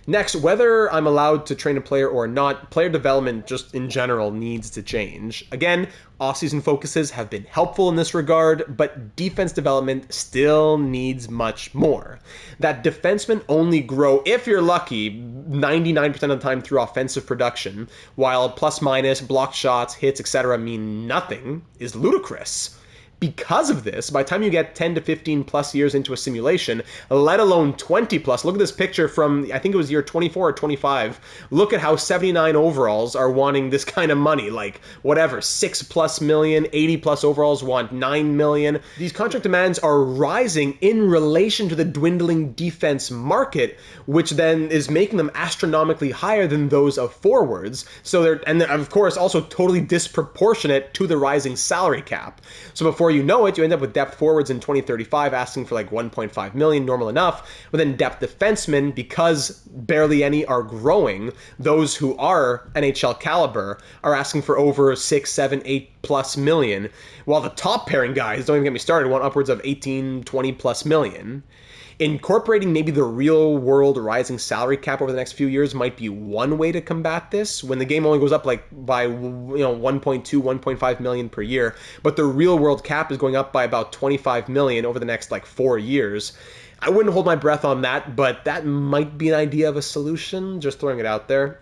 Next, whether I'm allowed to train a player or not, player development just in general needs to change. Again, off-season focuses have been helpful in this regard, but defense development still needs much more. That defensemen only grow, if you're lucky, 99% of the time through offensive production, while plus-minus, blocked shots, hits, etc. mean nothing, is ludicrous. Because of this, by the time you get 10 to 15 plus years into a simulation, let alone 20 plus, look at this picture from, I think it was year 24 or 25. Look at how 79 overalls are wanting this kind of money, like whatever, 6+ million, 80 plus overalls want 9 million. These contract demands are rising in relation to the dwindling defense market, which then is making them astronomically higher than those of forwards. So they're of course also totally disproportionate to the rising salary cap. So before you know it, you end up with depth forwards in 2035 asking for like 1.5 million, normal enough, but then depth defensemen, because barely any are growing, those who are NHL caliber are asking for over 6, 7, 8+ million, while the top pairing guys, don't even get me started, want upwards of 18, 20+ million. Incorporating maybe the real world rising salary cap over the next few years might be one way to combat this, when the game only goes up like by 1.2, 1.5 million per year, but the real world cap is going up by about 25 million over the next 4 years. I wouldn't hold my breath on that, but that might be an idea of a solution, just throwing it out there.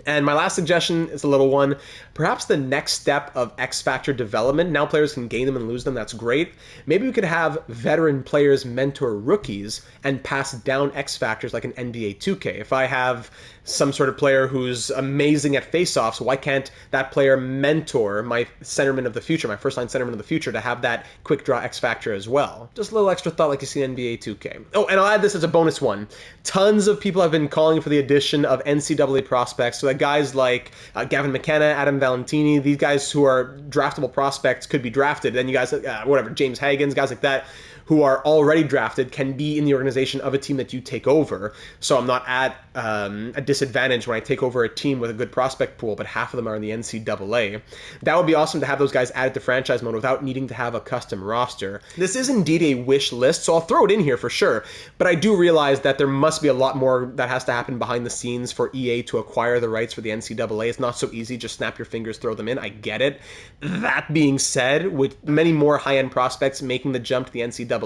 And my last suggestion is a little one. Perhaps the next step of X Factor development, now players can gain them and lose them, that's great. Maybe we could have veteran players mentor rookies and pass down X Factors like an NBA 2K. If I have some sort of player who's amazing at faceoffs, why can't that player mentor my centerman of the future, my first line centerman of the future, to have that quick draw X Factor as well? Just a little extra thought like you see in NBA 2K. Oh, and I'll add this as a bonus one. Tons of people have been calling for the addition of NCAA prospects, so that guys like Gavin McKenna, Adam Valentini, these guys who are draftable prospects could be drafted. Then you guys, James Hagens, guys like that, who are already drafted can be in the organization of a team that you take over. So I'm not at a disadvantage when I take over a team with a good prospect pool, but half of them are in the NCAA. That would be awesome to have those guys added to franchise mode without needing to have a custom roster. This is indeed a wish list, so I'll throw it in here for sure. But I do realize that there must be a lot more that has to happen behind the scenes for EA to acquire the rights for the NCAA. It's not so easy, just snap your fingers, throw them in. I get it. That being said, with many more high-end prospects making the jump to the NCAA,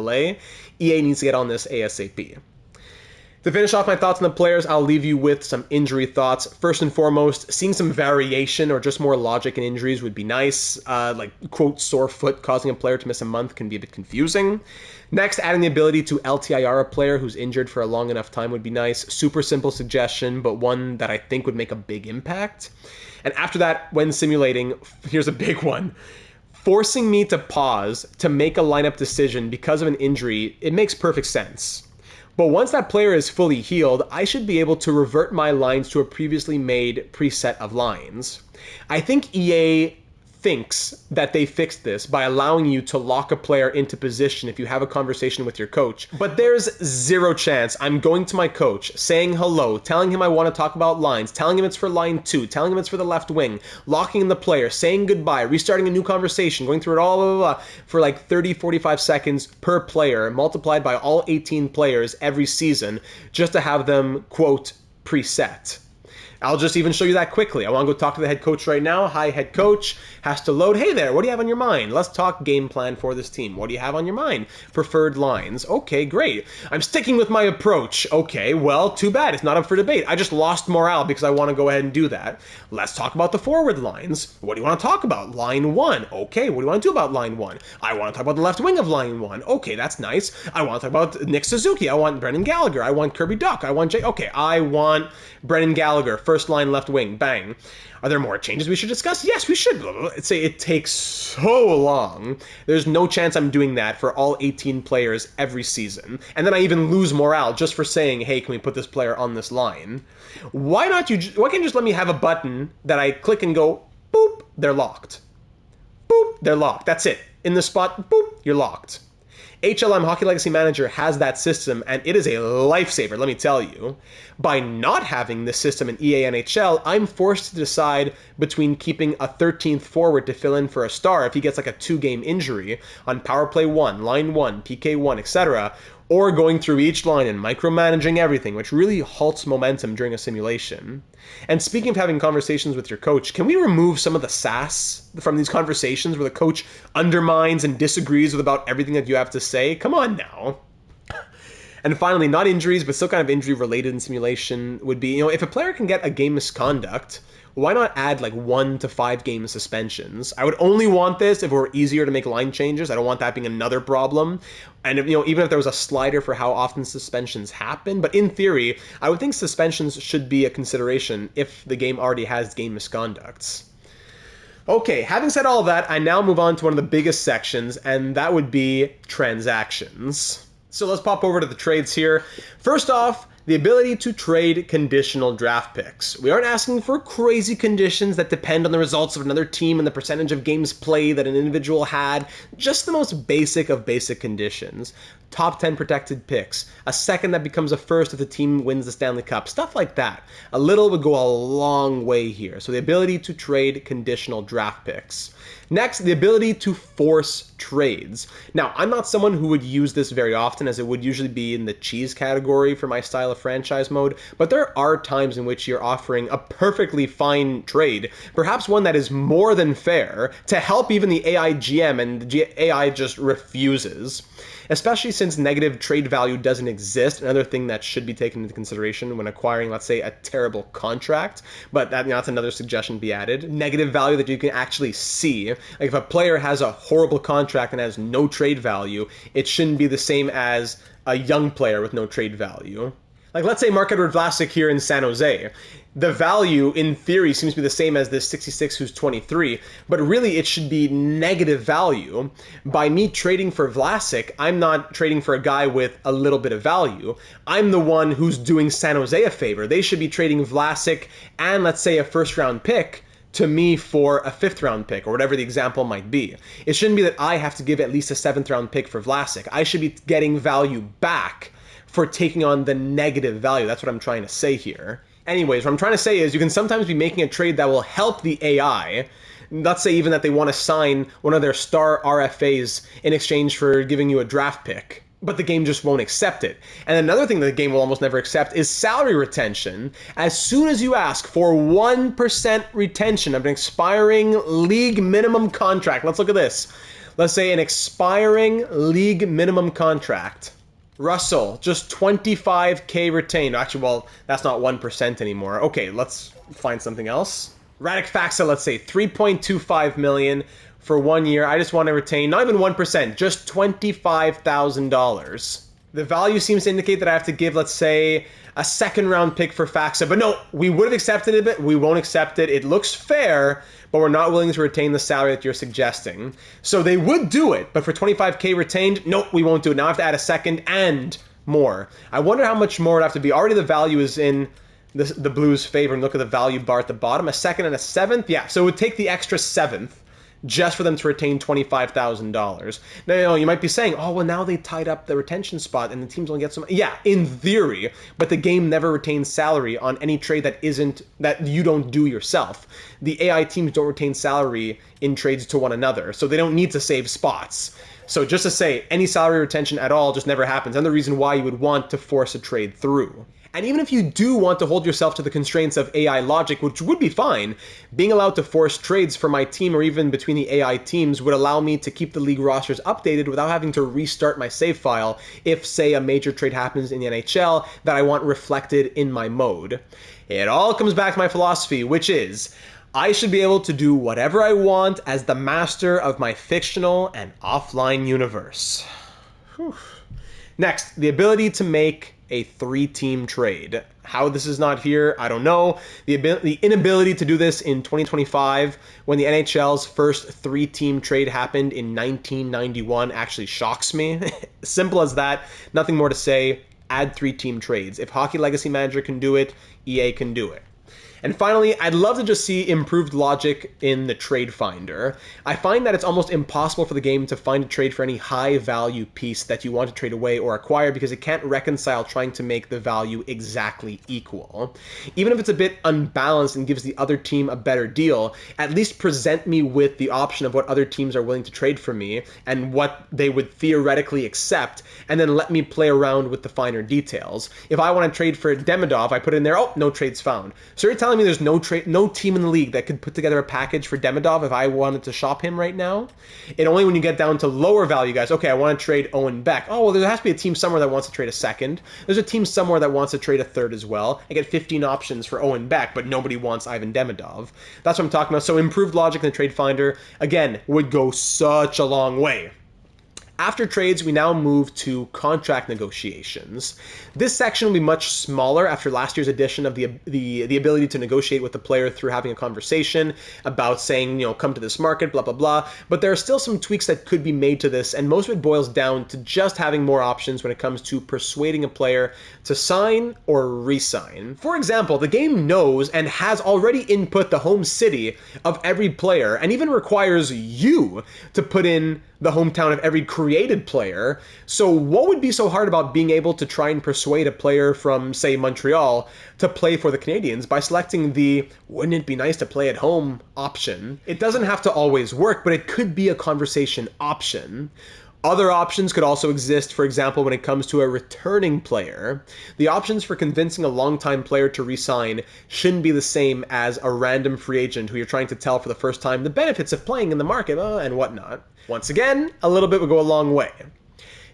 EA needs to get on this ASAP. To finish off my thoughts on the players, I'll leave you with some injury thoughts. First and foremost, seeing some variation or just more logic in injuries would be nice. Like, quote, sore foot causing a player to miss a month can be a bit confusing. Next, adding the ability to LTIR a player who's injured for a long enough time would be nice. Super simple suggestion, but one that I think would make a big impact. And after that, when simulating, here's a big one. Forcing me to pause to make a lineup decision because of an injury, it makes perfect sense. But once that player is fully healed, I should be able to revert my lines to a previously made preset of lines. I think EA thinks that they fixed this by allowing you to lock a player into position if you have a conversation with your coach. But there's zero chance I'm going to my coach, saying hello, telling him I want to talk about lines, telling him it's for line 2, telling him it's for the left wing, locking in the player, saying goodbye, restarting a new conversation, going through it all, blah, blah, blah, for like 30, 45 seconds per player, multiplied by all 18 players every season, just to have them, quote, preset. I'll just even show you that quickly. I want to go talk to the head coach right now. Hi, head coach. Has to load. Hey there, what do you have on your mind? Let's talk game plan for this team. What do you have on your mind? Preferred lines. Okay, great. I'm sticking with my approach. Okay, well, too bad. It's not up for debate. I just lost morale because I want to go ahead and do that. Let's talk about the forward lines. What do you want to talk about? Line 1. Okay, what do you want to do about line 1? I want to talk about the left wing of line 1. Okay, that's nice. I want to talk about Nick Suzuki. I want Brendan Gallagher. I want Kirby Duck. I want Jay. Okay, I want Brendan Gallagher. First line left wing. Bang. Are there more changes we should discuss? Yes, we should. Say it takes so long. There's no chance I'm doing that for all 18 players every season. And then I even lose morale just for saying, hey, can we put this player on this line? Why can't you just let me have a button that I click and go, boop, they're locked. Boop, they're locked. That's it. In the spot, boop, you're locked. HLM Hockey Legacy Manager has that system, and it is a lifesaver, let me tell you. By not having this system in EA NHL, I'm forced to decide between keeping a 13th forward to fill in for a star if he gets like a 2-game injury on Power Play 1, Line 1, PK 1, etc., or going through each line and micromanaging everything, which really halts momentum during a simulation. And speaking of having conversations with your coach, can we remove some of the sass from these conversations where the coach undermines and disagrees with about everything that you have to say? Come on now. And finally, not injuries, but still kind of injury related in simulation would be, if a player can get a game misconduct, why not add like 1 to 5 game suspensions? I would only want this if it were easier to make line changes. I don't want that being another problem. And if, even if there was a slider for how often suspensions happen, but in theory, I would think suspensions should be a consideration if the game already has game misconducts. Okay, having said all that, I now move on to one of the biggest sections, and that would be transactions. So let's pop over to the trades here. First off, the ability to trade conditional draft picks. We aren't asking for crazy conditions that depend on the results of another team and the percentage of games played that an individual had. Just the most basic of basic conditions. Top 10 protected picks. A second that becomes a first if the team wins the Stanley Cup. Stuff like that. A little would go a long way here. So the ability to trade conditional draft picks. Next, the ability to force trades. Now, I'm not someone who would use this very often, as it would usually be in the cheese category for my style of franchise mode, but there are times in which you're offering a perfectly fine trade, perhaps one that is more than fair, to help even the AI GM, and the AI just refuses. Especially since negative trade value doesn't exist, another thing that should be taken into consideration when acquiring, let's say, a terrible contract, but that's another suggestion to be added. Negative value that you can actually see. Like if a player has a horrible contract and has no trade value, it shouldn't be the same as a young player with no trade value. Like let's say Mark-Edward Vlasic here in San Jose. The value, in theory, seems to be the same as this 66 who's 23, but really it should be negative value. By me trading for Vlasic, I'm not trading for a guy with a little bit of value. I'm the one who's doing San Jose a favor. They should be trading Vlasic and, let's say, a first-round pick to me for a 5th-round pick, or whatever the example might be. It shouldn't be that I have to give at least a 7th-round pick for Vlasic. I should be getting value back for taking on the negative value. That's what I'm trying to say here. Anyways, what I'm trying to say is you can sometimes be making a trade that will help the AI. Let's say even that they want to sign one of their star RFAs in exchange for giving you a draft pick, but the game just won't accept it. And another thing that the game will almost never accept is salary retention. As soon as you ask for 1% retention of an expiring league minimum contract, let's look at this. Let's say an expiring league minimum contract. Russell, just 25K retained. Actually, well, that's not 1% anymore. Okay, let's find something else. Radek Faksa, let's say 3.25 million for 1 year. I just want to retain not even 1%, just $25,000. The value seems to indicate that I have to give, let's say, a 2nd-round pick for Faksa. But no, we would have accepted it, but we won't accept it. It looks fair, but we're not willing to retain the salary that you're suggesting. So they would do it, but for 25K retained, nope, we won't do it. Now I have to add a 2nd and more. I wonder how much more it would have to be. Already the value is in the Blues' favor, and look at the value bar at the bottom. A 2nd and a 7th? Yeah, so it would take the extra 7th. just for them to retain $25,000. Now, you might be saying, oh, well, now they tied up the retention spot and the teams only get some. Yeah, in theory, but the game never retains salary on any trade that you don't do yourself. The AI teams don't retain salary in trades to one another, so they don't need to save spots. So just to say, any salary retention at all just never happens, and the reason why you would want to force a trade through. And even if you do want to hold yourself to the constraints of AI logic, which would be fine, being allowed to force trades for my team or even between the AI teams would allow me to keep the league rosters updated without having to restart my save file if, say, a major trade happens in the NHL that I want reflected in my mode. It all comes back to my philosophy, which is, I should be able to do whatever I want as the master of my fictional and offline universe. Whew. Next, the ability to make a 3-team trade. How this is not here, I don't know. The inability to do this in 2025, when the NHL's first 3-team trade happened in 1991, actually shocks me. Simple as that, nothing more to say. Add 3-team trades. If Hockey Legacy Manager can do it, EA can do it. And finally, I'd love to just see improved logic in the trade finder. I find that it's almost impossible for the game to find a trade for any high value piece that you want to trade away or acquire because it can't reconcile trying to make the value exactly equal. Even if it's a bit unbalanced and gives the other team a better deal, at least present me with the option of what other teams are willing to trade for me and what they would theoretically accept, and then let me play around with the finer details. If I want to trade for Demidov, I put in there, oh, no trades found. So you're telling me there's no team in the league that could put together a package for Demidov if I wanted to shop him right now? And only when you get down to lower value guys, okay, I want to trade Owen Beck. Oh, well, there has to be a team somewhere that wants to trade a second. There's a team somewhere that wants to trade a third as well. I get 15 options for Owen Beck, but nobody wants Ivan Demidov. That's what I'm talking about. So improved logic in the trade finder, again, would go such a long way. After trades, we now move to contract negotiations. This section will be much smaller after last year's edition of the ability to negotiate with the player through having a conversation about saying, come to this market, blah, blah, blah. But there are still some tweaks that could be made to this, and most of it boils down to just having more options when it comes to persuading a player to sign or re-sign. For example, the game knows and has already input the home city of every player, and even requires you to put in the hometown of every created player. So what would be so hard about being able to try and persuade a player from, say, Montreal to play for the Canadiens by selecting the "wouldn't it be nice to play at home" option? It doesn't have to always work, but it could be a conversation option. Other options could also exist, for example, when it comes to a returning player. The options for convincing a longtime player to re-sign shouldn't be the same as a random free agent who you're trying to tell for the first time the benefits of playing in the market and whatnot. Once again, a little bit would go a long way.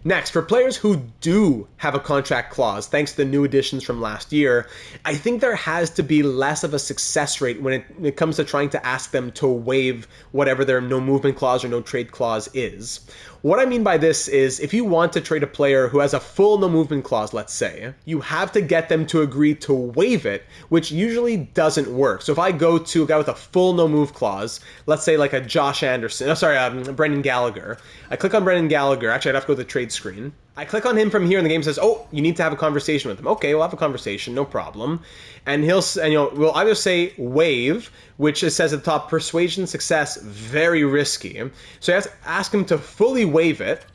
Next, for players who do have a contract clause, thanks to the new additions from last year, I think there has to be less of a success rate when it comes to trying to ask them to waive whatever their no movement clause or no trade clause is. What I mean by this is, if you want to trade a player who has a full no movement clause, let's say, you have to get them to agree to waive it, which usually doesn't work. So if I go to a guy with a full no move clause, let's say like a Brendan Gallagher. I click on Brendan Gallagher. Actually, I'd have to go to the trade screen. I click on him from here and the game says, oh, you need to have a conversation with him. Okay, we'll have a conversation, no problem. And we'll either say waive, which it says at the top, persuasion success, very risky. So you have to ask him to fully waive it,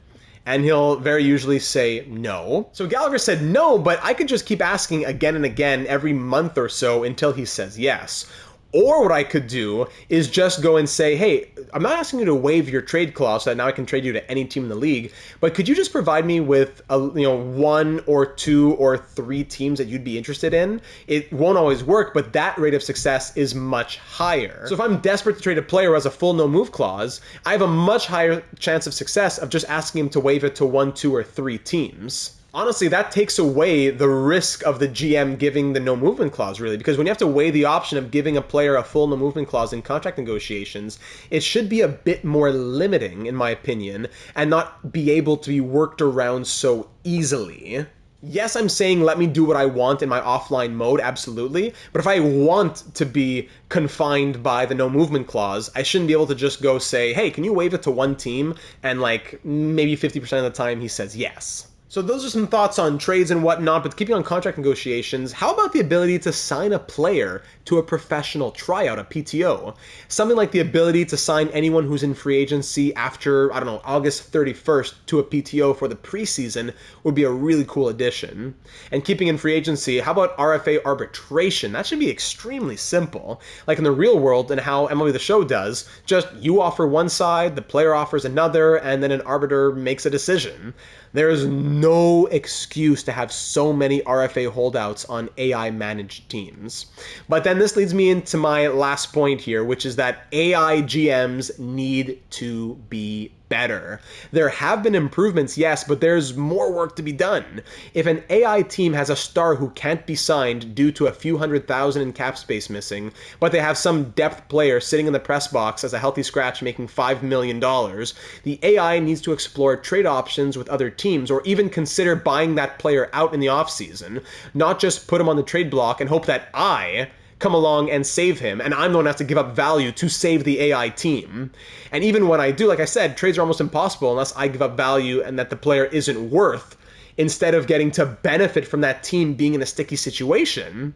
and he'll very usually say no. So Gallagher said no, but I could just keep asking again and again every month or so until he says yes. Or what I could do is just go and say, hey, I'm not asking you to waive your trade clause so that now I can trade you to any team in the league, but could you just provide me with 1 or 2 or 3 teams that you'd be interested in? It won't always work, but that rate of success is much higher. So if I'm desperate to trade a player who has a full no move clause, I have a much higher chance of success of just asking him to waive it to 1, 2, or 3 teams. Honestly, that takes away the risk of the GM giving the no movement clause, really, because when you have to weigh the option of giving a player a full no movement clause in contract negotiations, it should be a bit more limiting, in my opinion, and not be able to be worked around so easily. Yes, I'm saying let me do what I want in my offline mode, absolutely, but if I want to be confined by the no movement clause, I shouldn't be able to just go say, hey, can you waive it to 1 team? And maybe 50% of the time he says yes. So those are some thoughts on trades and whatnot, but keeping on contract negotiations, how about the ability to sign a player to a professional tryout, a PTO? Something like the ability to sign anyone who's in free agency after, I don't know, August 31st to a PTO for the preseason would be a really cool addition. And keeping in free agency, how about RFA arbitration? That should be extremely simple. Like in the real world and how MLB The Show does, just you offer one side, the player offers another, and then an arbiter makes a decision. There is no excuse to have so many RFA holdouts on AI managed teams. But then this leads me into my last point here, which is that AI GMs need to be better. There have been improvements, yes, but there's more work to be done. If an AI team has a star who can't be signed due to a few $100,000 in cap space missing, but they have some depth player sitting in the press box as a healthy scratch making $5 million, the AI needs to explore trade options with other teams or even consider buying that player out in the offseason, not just put him on the trade block and hope that I come along and save him, and I'm the one who has to give up value to save the AI team. And even when I do, like I said, trades are almost impossible unless I give up value and that the player isn't worth, instead of getting to benefit from that team being in a sticky situation.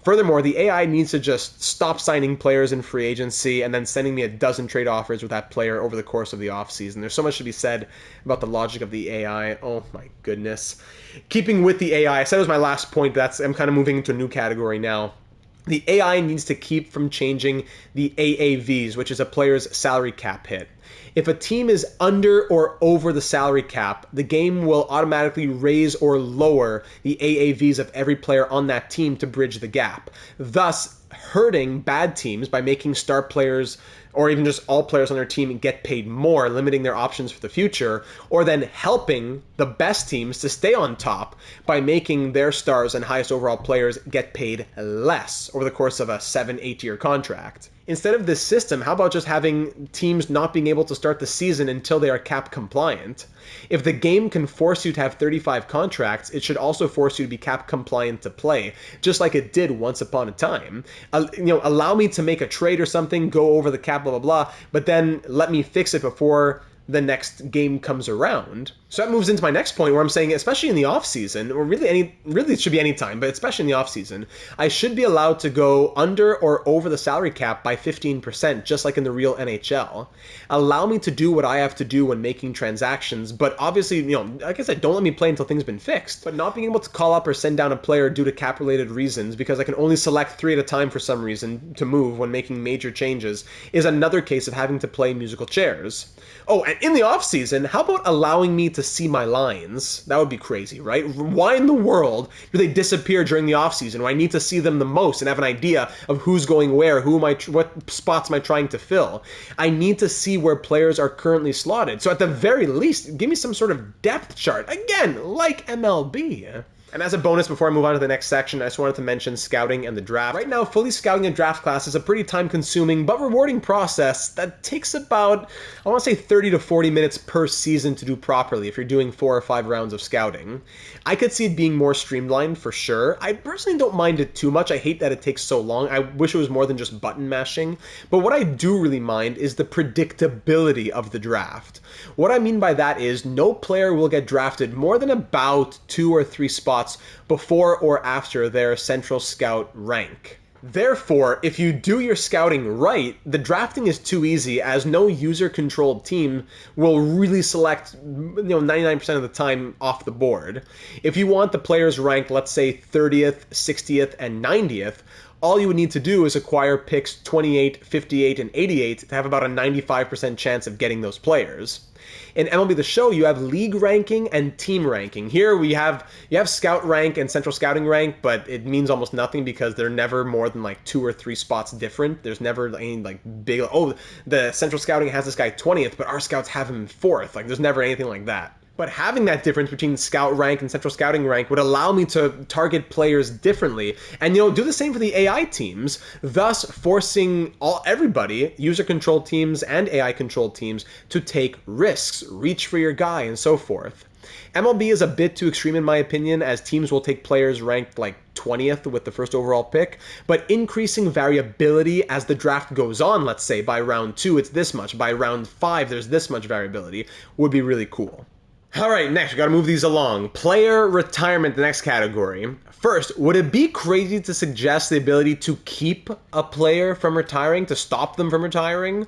Furthermore, the AI needs to just stop signing players in free agency and then sending me a dozen trade offers with that player over the course of the offseason. There's so much to be said about the logic of the AI. Oh my goodness. Keeping with the AI, I said it was my last point, but I'm kind of moving into a new category now. The AI needs to keep from changing the AAVs, which is a player's salary cap hit. If a team is under or over the salary cap, the game will automatically raise or lower the AAVs of every player on that team to bridge the gap, thus hurting bad teams by making star players or even just all players on their team get paid more, limiting their options for the future, or then helping the best teams to stay on top by making their stars and highest overall players get paid less over the course of a 7-8 year contract. Instead of this system, how about just having teams not being able to start the season until they are cap compliant? If the game can force you to have 35 contracts, it should also force you to be cap compliant to play, just like it did once upon a time. Allow me to make a trade or something, go over the cap, blah, blah, blah, but then let me fix it before the next game comes around. So that moves into my next point where I'm saying, especially in the offseason, or really it should be any time, but especially in the offseason, I should be allowed to go under or over the salary cap by 15%, just like in the real NHL. Allow me to do what I have to do when making transactions, but obviously, like I said, don't let me play until things have been fixed. But not being able to call up or send down a player due to cap-related reasons, because I can only select 3 at a time for some reason to move when making major changes, is another case of having to play musical chairs. Oh, and in the offseason, how about allowing me to see my lines? That would be crazy, right? Why in the world do they disappear during the offseason when I need to see them the most and have an idea of who's going where, what spots am I trying to fill? I need to see where players are currently slotted. So at the very least, give me some sort of depth chart. Again, like MLB. And as a bonus, before I move on to the next section, I just wanted to mention scouting and the draft. Right now, fully scouting a draft class is a pretty time-consuming but rewarding process that takes about, I want to say 30 to 40 minutes per season to do properly if you're doing 4 or 5 rounds of scouting. I could see it being more streamlined for sure. I personally don't mind it too much. I hate that it takes so long. I wish it was more than just button mashing. But what I do really mind is the predictability of the draft. What I mean by that is no player will get drafted more than about 2 or 3 spots before or after their central scout rank. Therefore, if you do your scouting right, the drafting is too easy as no user-controlled team will really select 99% of the time off the board. If you want the players ranked, let's say 30th, 60th, and 90th, all you would need to do is acquire picks 28, 58, and 88 to have about a 95% chance of getting those players. In MLB The Show, you have league ranking and team ranking. Here you have scout rank and central scouting rank, but it means almost nothing because they're never more than like 2 or 3 spots different. There's never any like big, the central scouting has this guy 20th, but our scouts have him 4th. Like there's never anything like that. But having that difference between scout rank and central scouting rank would allow me to target players differently and do the same for the AI teams, thus forcing everybody, user-controlled teams and AI-controlled teams, to take risks, reach for your guy, and so forth. MLB is a bit too extreme in my opinion, as teams will take players ranked like 20th with the first overall pick, but increasing variability as the draft goes on, let's say by round 2 it's this much, by round 5 there's this much variability, would be really cool. All right, next, we gotta move these along. Player retirement, the next category. First, would it be crazy to suggest the ability to keep a player from retiring, to stop them from retiring?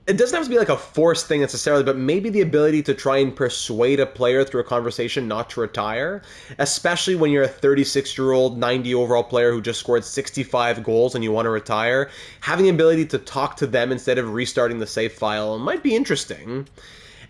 It doesn't have to be like a forced thing necessarily, but maybe the ability to try and persuade a player through a conversation not to retire, especially when you're a 36-year-old, 90 overall player who just scored 65 goals and you want to retire. Having the ability to talk to them instead of restarting the save file might be interesting.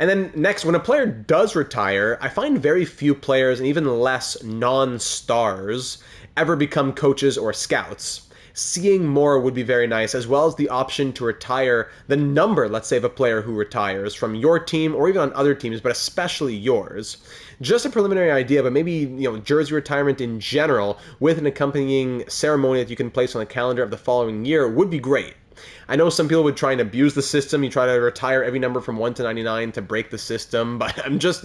And then next, when a player does retire, I find very few players and even less non-stars ever become coaches or scouts. Seeing more would be very nice, as well as the option to retire the number, let's say, of a player who retires from your team or even on other teams, but especially yours. Just a preliminary idea, but maybe, jersey retirement in general with an accompanying ceremony that you can place on the calendar of the following year would be great. I know some people would try and abuse the system. You try to retire every number from 1 to 99 to break the system, but I'm just,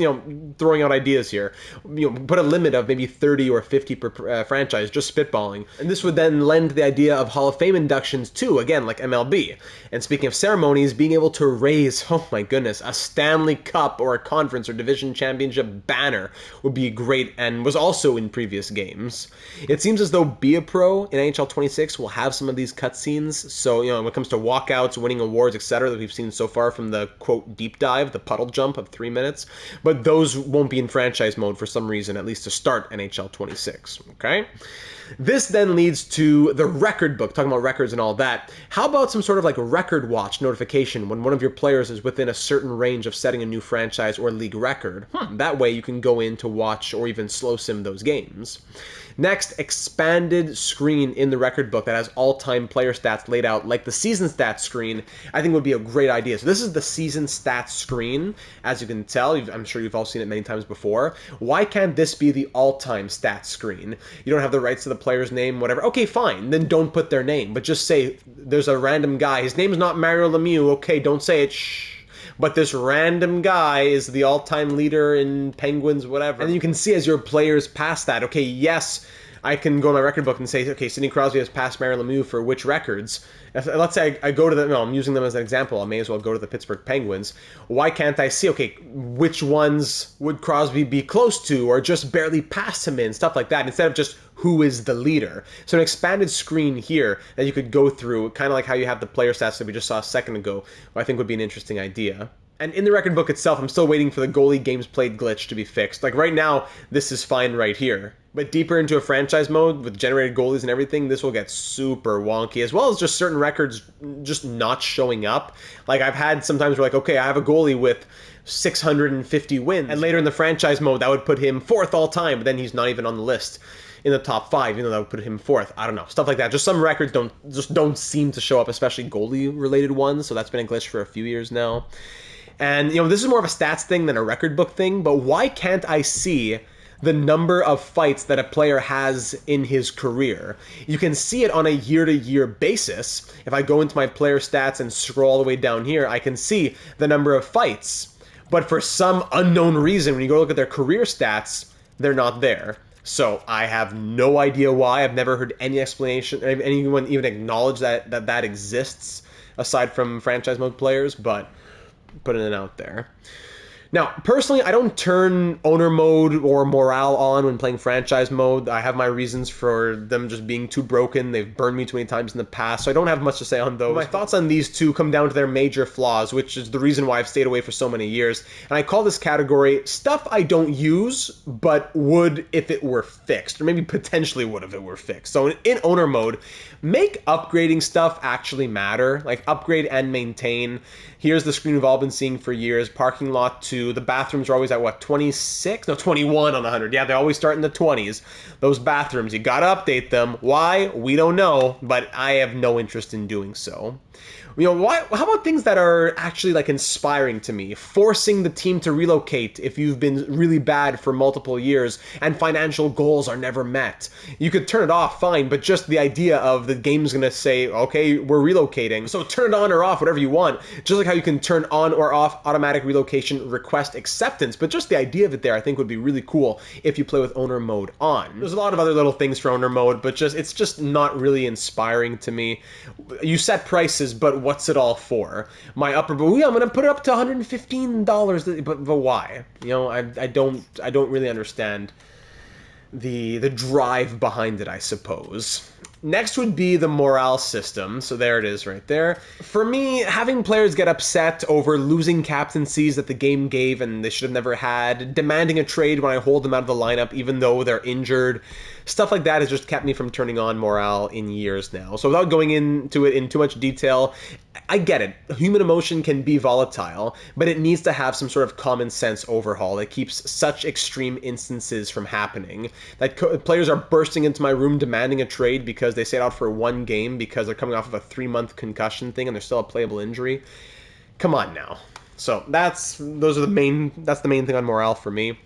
throwing out ideas here. Put a limit of maybe 30 or 50 per franchise, just spitballing. And this would then lend the idea of Hall of Fame inductions too, again, like MLB. And speaking of ceremonies, being able to raise, oh my goodness, a Stanley Cup or a conference or division championship banner would be great and was also in previous games. It seems as though Be a Pro in NHL 26 will have some of these cutscenes, so, when it comes to walkouts, winning awards, etc., that we've seen so far from the quote deep dive, the puddle jump of 3 minutes, but those won't be in franchise mode for some reason, at least to start NHL 26. Okay. This then leads to the record book, talking about records and all that. How about some sort of like record watch notification when one of your players is within a certain range of setting a new franchise or league record? That way you can go in to watch or even slow sim those games. Next, expanded screen in the record book that has all-time player stats laid out like the season stats screen, I think would be a great idea. So this is the season stats screen. As you can tell, I'm sure you've all seen it many times before. Why can't this be the all-time stats screen? You don't have the rights to the player's name, whatever. Okay, fine. Then don't put their name, but just say there's a random guy. His name's not Mario Lemieux. Okay, don't say it. Shh. But this random guy is the all-time leader in Penguins, whatever. And you can see as your players pass that, okay, yes, I can go to my record book and say, okay, Sidney Crosby has passed Mario Lemieux for which records? Let's say I go to the, no, I'm using them as an example. I may as well go to the Pittsburgh Penguins. Why can't I see, okay, which ones would Crosby be close to or just barely pass him in, stuff like that, instead of just who is the leader. So an expanded screen here that you could go through, kind of like how you have the player stats that we just saw a second ago, I think would be an interesting idea. And in the record book itself, I'm still waiting for the goalie games played glitch to be fixed. Like right now, this is fine right here. But deeper into a franchise mode with generated goalies and everything, this will get super wonky, as well as just certain records just not showing up. Like I've had sometimes where like, okay, I have a goalie with 650 wins, and later in the franchise mode, that would put him 4th all time, but then he's not even on the list in the top 5, that would put him 4th. I don't know, stuff like that. Just some records don't seem to show up, especially goalie-related ones, so that's been a glitch for a few years now. And, this is more of a stats thing than a record book thing, but why can't I see the number of fights that a player has in his career? You can see it on a year-to-year basis. If I go into my player stats and scroll all the way down here, I can see the number of fights. But for some unknown reason, when you go look at their career stats, they're not there. So I have no idea why. I've never heard any explanation, anyone even acknowledge that exists, aside from franchise mode players, but putting it out there. Now, personally, I don't turn owner mode or morale on when playing franchise mode. I have my reasons for them just being too broken. They've burned me too many times in the past, so I don't have much to say on those. My thoughts on these two come down to their major flaws, which is the reason why I've stayed away for so many years. And I call this category stuff I don't use, but would if it were fixed, or maybe potentially would if it were fixed. So in owner mode, make upgrading stuff actually matter. Like upgrade and maintain. Here's the screen we've all been seeing for years. Parking lot 2. The bathrooms are always at what, 26? No, 21 on 100. Yeah, they always start in the 20s. Those bathrooms, you gotta update them. Why? We don't know, but I have no interest in doing so. How about things that are actually like inspiring to me? Forcing the team to relocate if you've been really bad for multiple years and financial goals are never met. You could turn it off, fine, but just the idea of the game's gonna say, okay, we're relocating, so turn it on or off, whatever you want. Just like how you can turn on or off automatic relocation request acceptance, but just the idea of it there I think would be really cool if you play with owner mode on. There's a lot of other little things for owner mode, but it's just not really inspiring to me. You set prices, but what's it all for? My upper, but yeah, I'm gonna put it up to $115, but why? You know, I don't really understand the drive behind it, I suppose. Next would be the morale system. So there it is right there. For me, having players get upset over losing captaincies that the game gave and they should have never had, demanding a trade when I hold them out of the lineup even though they're injured, stuff like that has just kept me from turning on morale in years now. So without going into it in too much detail, I get it. Human emotion can be volatile, but it needs to have some sort of common sense overhaul that keeps such extreme instances from happening. That players are bursting into my room demanding a trade because they stayed out for one game because they're coming off of a 3-month concussion thing and they're still a playable injury. Come on now. So that's the main thing on morale for me.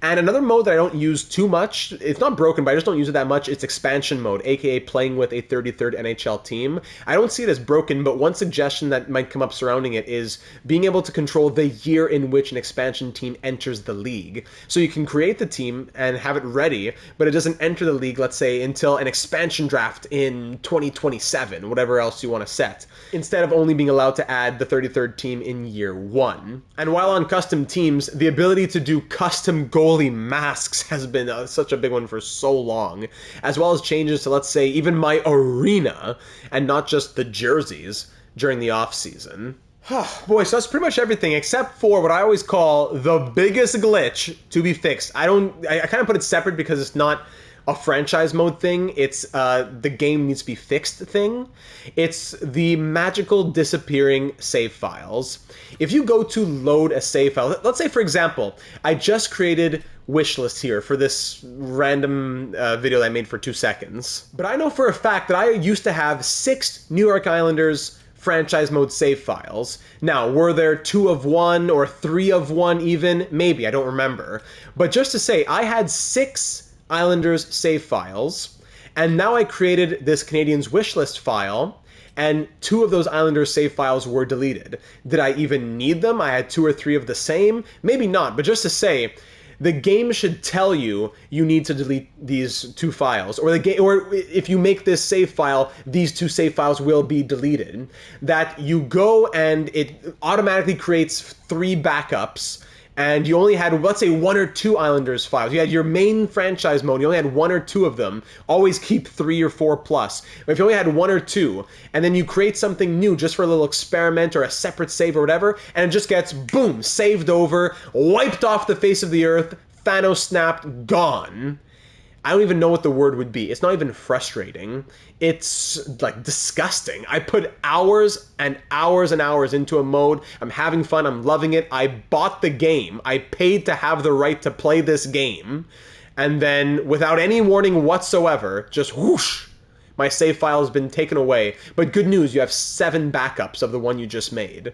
And another mode that I don't use too much, it's not broken, but I just don't use it that much, it's expansion mode, aka playing with a 33rd NHL team. I don't see it as broken, but one suggestion that might come up surrounding it is being able to control the year in which an expansion team enters the league. So you can create the team and have it ready, but it doesn't enter the league, let's say, until an expansion draft in 2027, whatever else you want to set, instead of only being allowed to add the 33rd team in year 1. And while on custom teams, the ability to do custom goalie masks has been such a big one for so long, as well as changes to, let's say, even my arena and not just the jerseys during the off season. Boy, so that's pretty much everything except for what I always call the biggest glitch to be fixed. I kind of put it separate because it's not a franchise mode thing. It's the game needs to be fixed thing. It's the magical disappearing save files. If you go to load a save file, let's say, for example, I just created wishlist here for this random video that I made for 2 seconds. But I know for a fact that I used to have 6 New York Islanders franchise mode save files. Now, were there 2 of one or 3 of one even? Maybe, I don't remember. But just to say, I had 6 Islanders save files, and now I created this Canadiens wishlist file, and 2 of those Islanders save files were deleted. Did I even need them? I had 2 or 3 of the same? Maybe not, but just to say, the game should tell you you need to delete these 2 files, or if you make this save file, these 2 save files will be deleted. That you go and it automatically creates 3 backups, and you only had, let's say, 1 or 2 Islanders files. You had your main franchise mode, you only had 1 or 2 of them. Always keep 3 or 4 plus. But if you only had 1 or 2, and then you create something new just for a little experiment or a separate save or whatever, and it just gets, boom, saved over, wiped off the face of the earth, Thanos snapped, gone. I don't even know what the word would be. It's not even frustrating. It's like disgusting. I put hours and hours and hours into a mode. I'm having fun. I'm loving it. I bought the game. I paid to have the right to play this game. And then without any warning whatsoever, just whoosh, my save file has been taken away. But good news, you have 7 backups of the one you just made.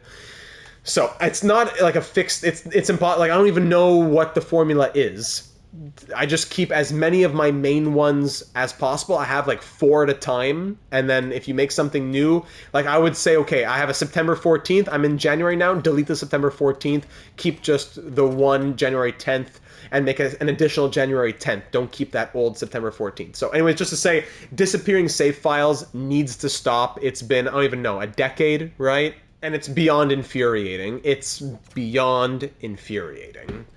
So it's not like a fixed, it's impossible. Like, I don't even know what the formula is. I just keep as many of my main ones as possible. I have like 4 at a time, and then if you make something new, like I would say, okay, I have a September 14th, I'm in January now, delete the September 14th, keep just the one January 10th, and make an additional January 10th. Don't keep that old September 14th. So anyways, just to say, disappearing save files needs to stop. It's been, I don't even know, a decade, right? And it's beyond infuriating. It's beyond infuriating.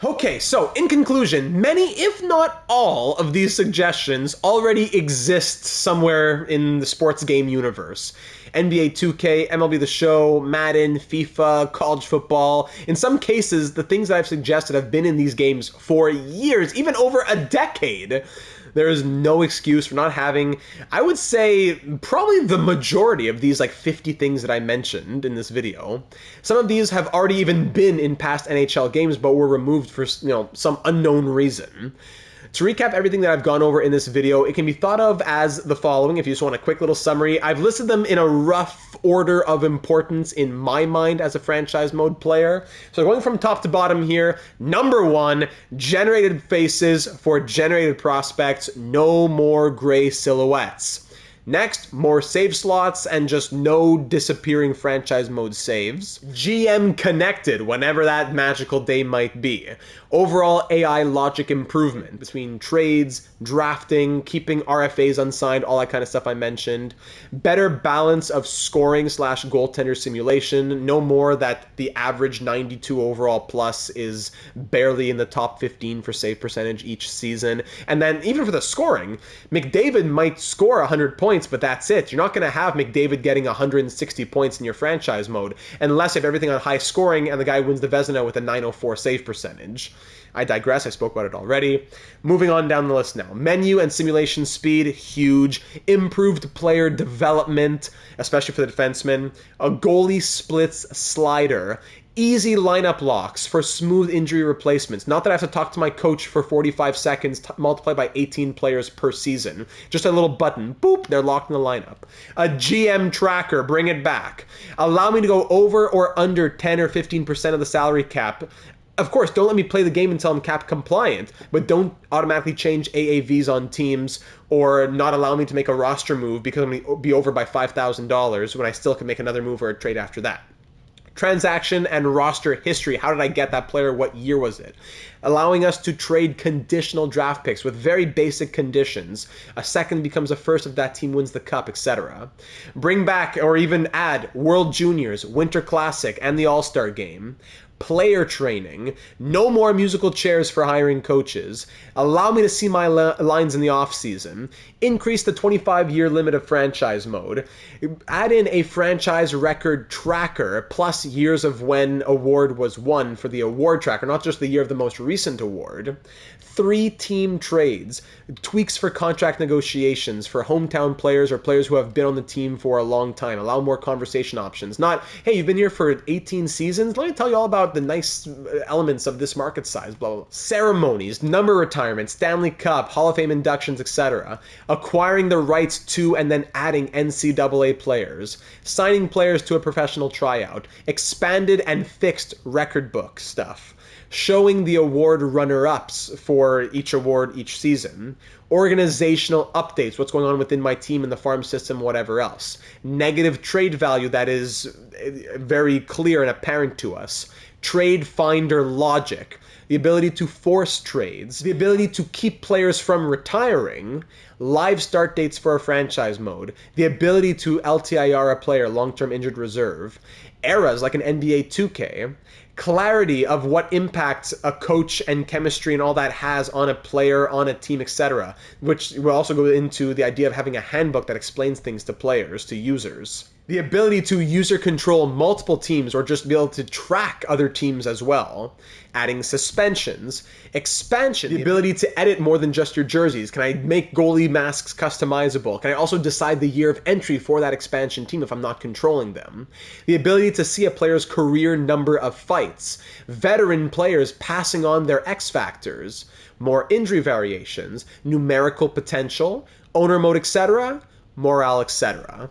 Okay, so in conclusion, many, if not all, of these suggestions already exist somewhere in the sports game universe. NBA 2K, MLB The Show, Madden, FIFA, college football. In some cases, the things that I've suggested have been in these games for years, even over a decade. There is no excuse for not having, I would say, probably the majority of these like 50 things that I mentioned in this video. Some of these have already even been in past NHL games, but were removed for, some unknown reason. To recap everything that I've gone over in this video, it can be thought of as the following. If you just want a quick little summary, I've listed them in a rough order of importance in my mind as a franchise mode player. So going from top to bottom here, number 1, generated faces for generated prospects, no more gray silhouettes. Next, more save slots and just no disappearing franchise mode saves. GM connected whenever that magical day might be. Overall AI logic improvement between trades, drafting, keeping RFAs unsigned, all that kind of stuff I mentioned. Better balance of scoring / goaltender simulation. No more that the average 92 overall plus is barely in the top 15 for save percentage each season. And then even for the scoring, McDavid might score 100 points, but that's it. You're not going to have McDavid getting 160 points in your franchise mode unless you have everything on high scoring and the guy wins the Vezina with a 904 save percentage. I digress, I spoke about it already. Moving on down the list now. Menu and simulation speed, huge. Improved player development, especially for the defensemen. A goalie splits slider. Easy lineup locks for smooth injury replacements. Not that I have to talk to my coach for 45 seconds, multiplied by 18 players per season. Just a little button, boop, they're locked in the lineup. A GM tracker, bring it back. Allow me to go over or under 10 or 15% of the salary cap. Of course, don't let me play the game until I'm cap compliant, but don't automatically change AAVs on teams or not allow me to make a roster move because I'm going to be over by $5,000 when I still can make another move or a trade after that. Transaction and roster history. How did I get that player? What year was it? Allowing us to trade conditional draft picks with very basic conditions. A second becomes a first if that team wins the cup, etc. Bring back or even add World Juniors, Winter Classic, and the All-Star Game. Player training, no more musical chairs for hiring coaches, allow me to see my lines in the off-season, increase the 25-year limit of franchise mode, add in a franchise record tracker plus years of when award was won for the award tracker, not just the year of the most recent award, 3 team trades, tweaks for contract negotiations for hometown players or players who have been on the team for a long time, allow more conversation options, not, hey, you've been here for 18 seasons, let me tell you all about the nice elements of this market size, blah, blah, blah. Ceremonies, number retirement, Stanley Cup, Hall of Fame inductions, etc. Acquiring the rights to and then adding NCAA players. Signing players to a professional tryout. Expanded and fixed record book stuff. Showing the award runner-ups for each award each season. Organizational updates, what's going on within my team in the farm system, whatever else. Negative trade value that is very clear and apparent to us. Trade finder logic, the ability to force trades, the ability to keep players from retiring, live start dates for a franchise mode, the ability to LTIR a player, long-term injured reserve, eras like an NBA 2K, clarity of what impact a coach and chemistry and all that has on a player, on a team, etc., which will also go into the idea of having a handbook that explains things to players, to users. The ability to user control multiple teams or just be able to track other teams as well. Adding suspensions. Expansion, the ability to edit more than just your jerseys. Can I make goalie masks customizable? Can I also decide the year of entry for that expansion team if I'm not controlling them? The ability to see a player's career number of fights. Veteran players passing on their X factors. More injury variations. Numerical potential. Owner mode, etc. Morale, etc.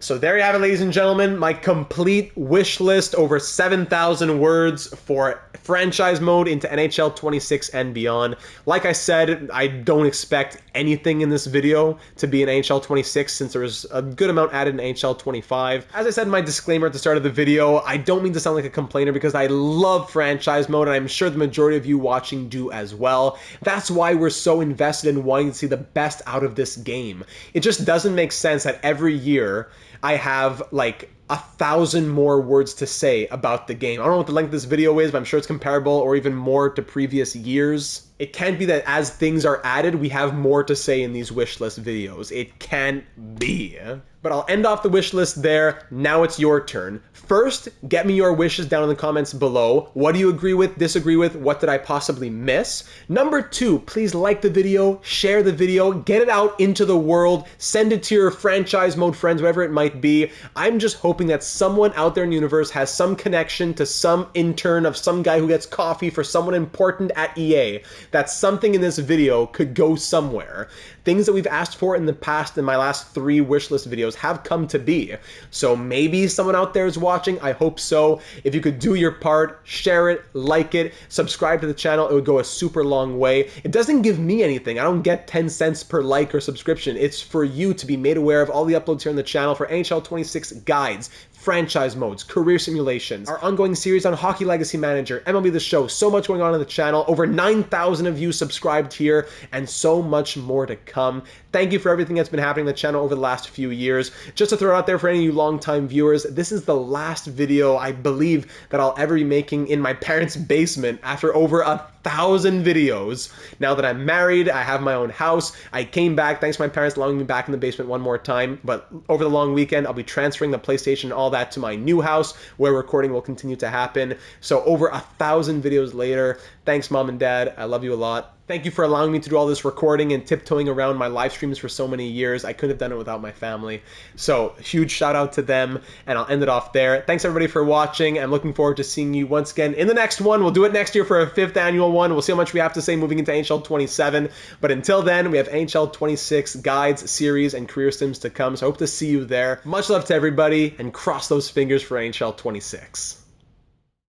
So there you have it, ladies and gentlemen, my complete wish list, over 7,000 words for franchise mode into NHL 26 and beyond. Like I said, I don't expect anything in this video to be in NHL 26 since there was a good amount added in NHL 25. As I said in my disclaimer at the start of the video, I don't mean to sound like a complainer because I love franchise mode and I'm sure the majority of you watching do as well. That's why we're so invested in wanting to see the best out of this game. It just doesn't make sense that every year I have like 1,000 more words to say about the game. I don't know what the length of this video is, but I'm sure it's comparable or even more to previous years. It can't be that as things are added, we have more to say in these wish list videos. It can't be. But I'll end off the wish list there. Now it's your turn. First, get me your wishes down in the comments below. What do you agree with, disagree with? What did I possibly miss? Number 2, please like the video, share the video, get it out into the world, send it to your franchise mode friends, whatever it might be. I'm just hoping that someone out there in the universe has some connection to some intern of some guy who gets coffee for someone important at EA. that something in this video could go somewhere. Things that we've asked for in the past in my last 3 wish list videos have come to be. So maybe someone out there is watching. I hope so. If you could do your part, share it, like it, subscribe to the channel, it would go a super long way. It doesn't give me anything. I don't get 10 cents per like or subscription. It's for you to be made aware of all the uploads here on the channel for NHL 26 guides, franchise modes, career simulations, our ongoing series on Hockey Legacy Manager, MLB The Show, so much going on in the channel, over 9,000 of you subscribed here, and so much more to come. Thank you for everything that's been happening in the channel over the last few years. Just to throw it out there for any of you longtime viewers, this is the last video I believe that I'll ever be making in my parents' basement after over 1,000 videos. Now that I'm married, I have my own house, I came back, thanks to my parents allowing me back in the basement one more time, but over the long weekend, I'll be transferring the PlayStation and all that to my new house where recording will continue to happen. So over 1,000 videos later, thanks Mom and Dad, I love you a lot. Thank you for allowing me to do all this recording and tiptoeing around my live streams for so many years. I couldn't have done it without my family. So huge shout out to them, and I'll end it off there. Thanks everybody for watching. I'm looking forward to seeing you once again in the next one. We'll do it next year for a 5th annual one. We'll see how much we have to say moving into NHL 27. But until then, we have NHL 26 guides, series, and career sims to come. So I hope to see you there. Much love to everybody, and cross those fingers for NHL 26.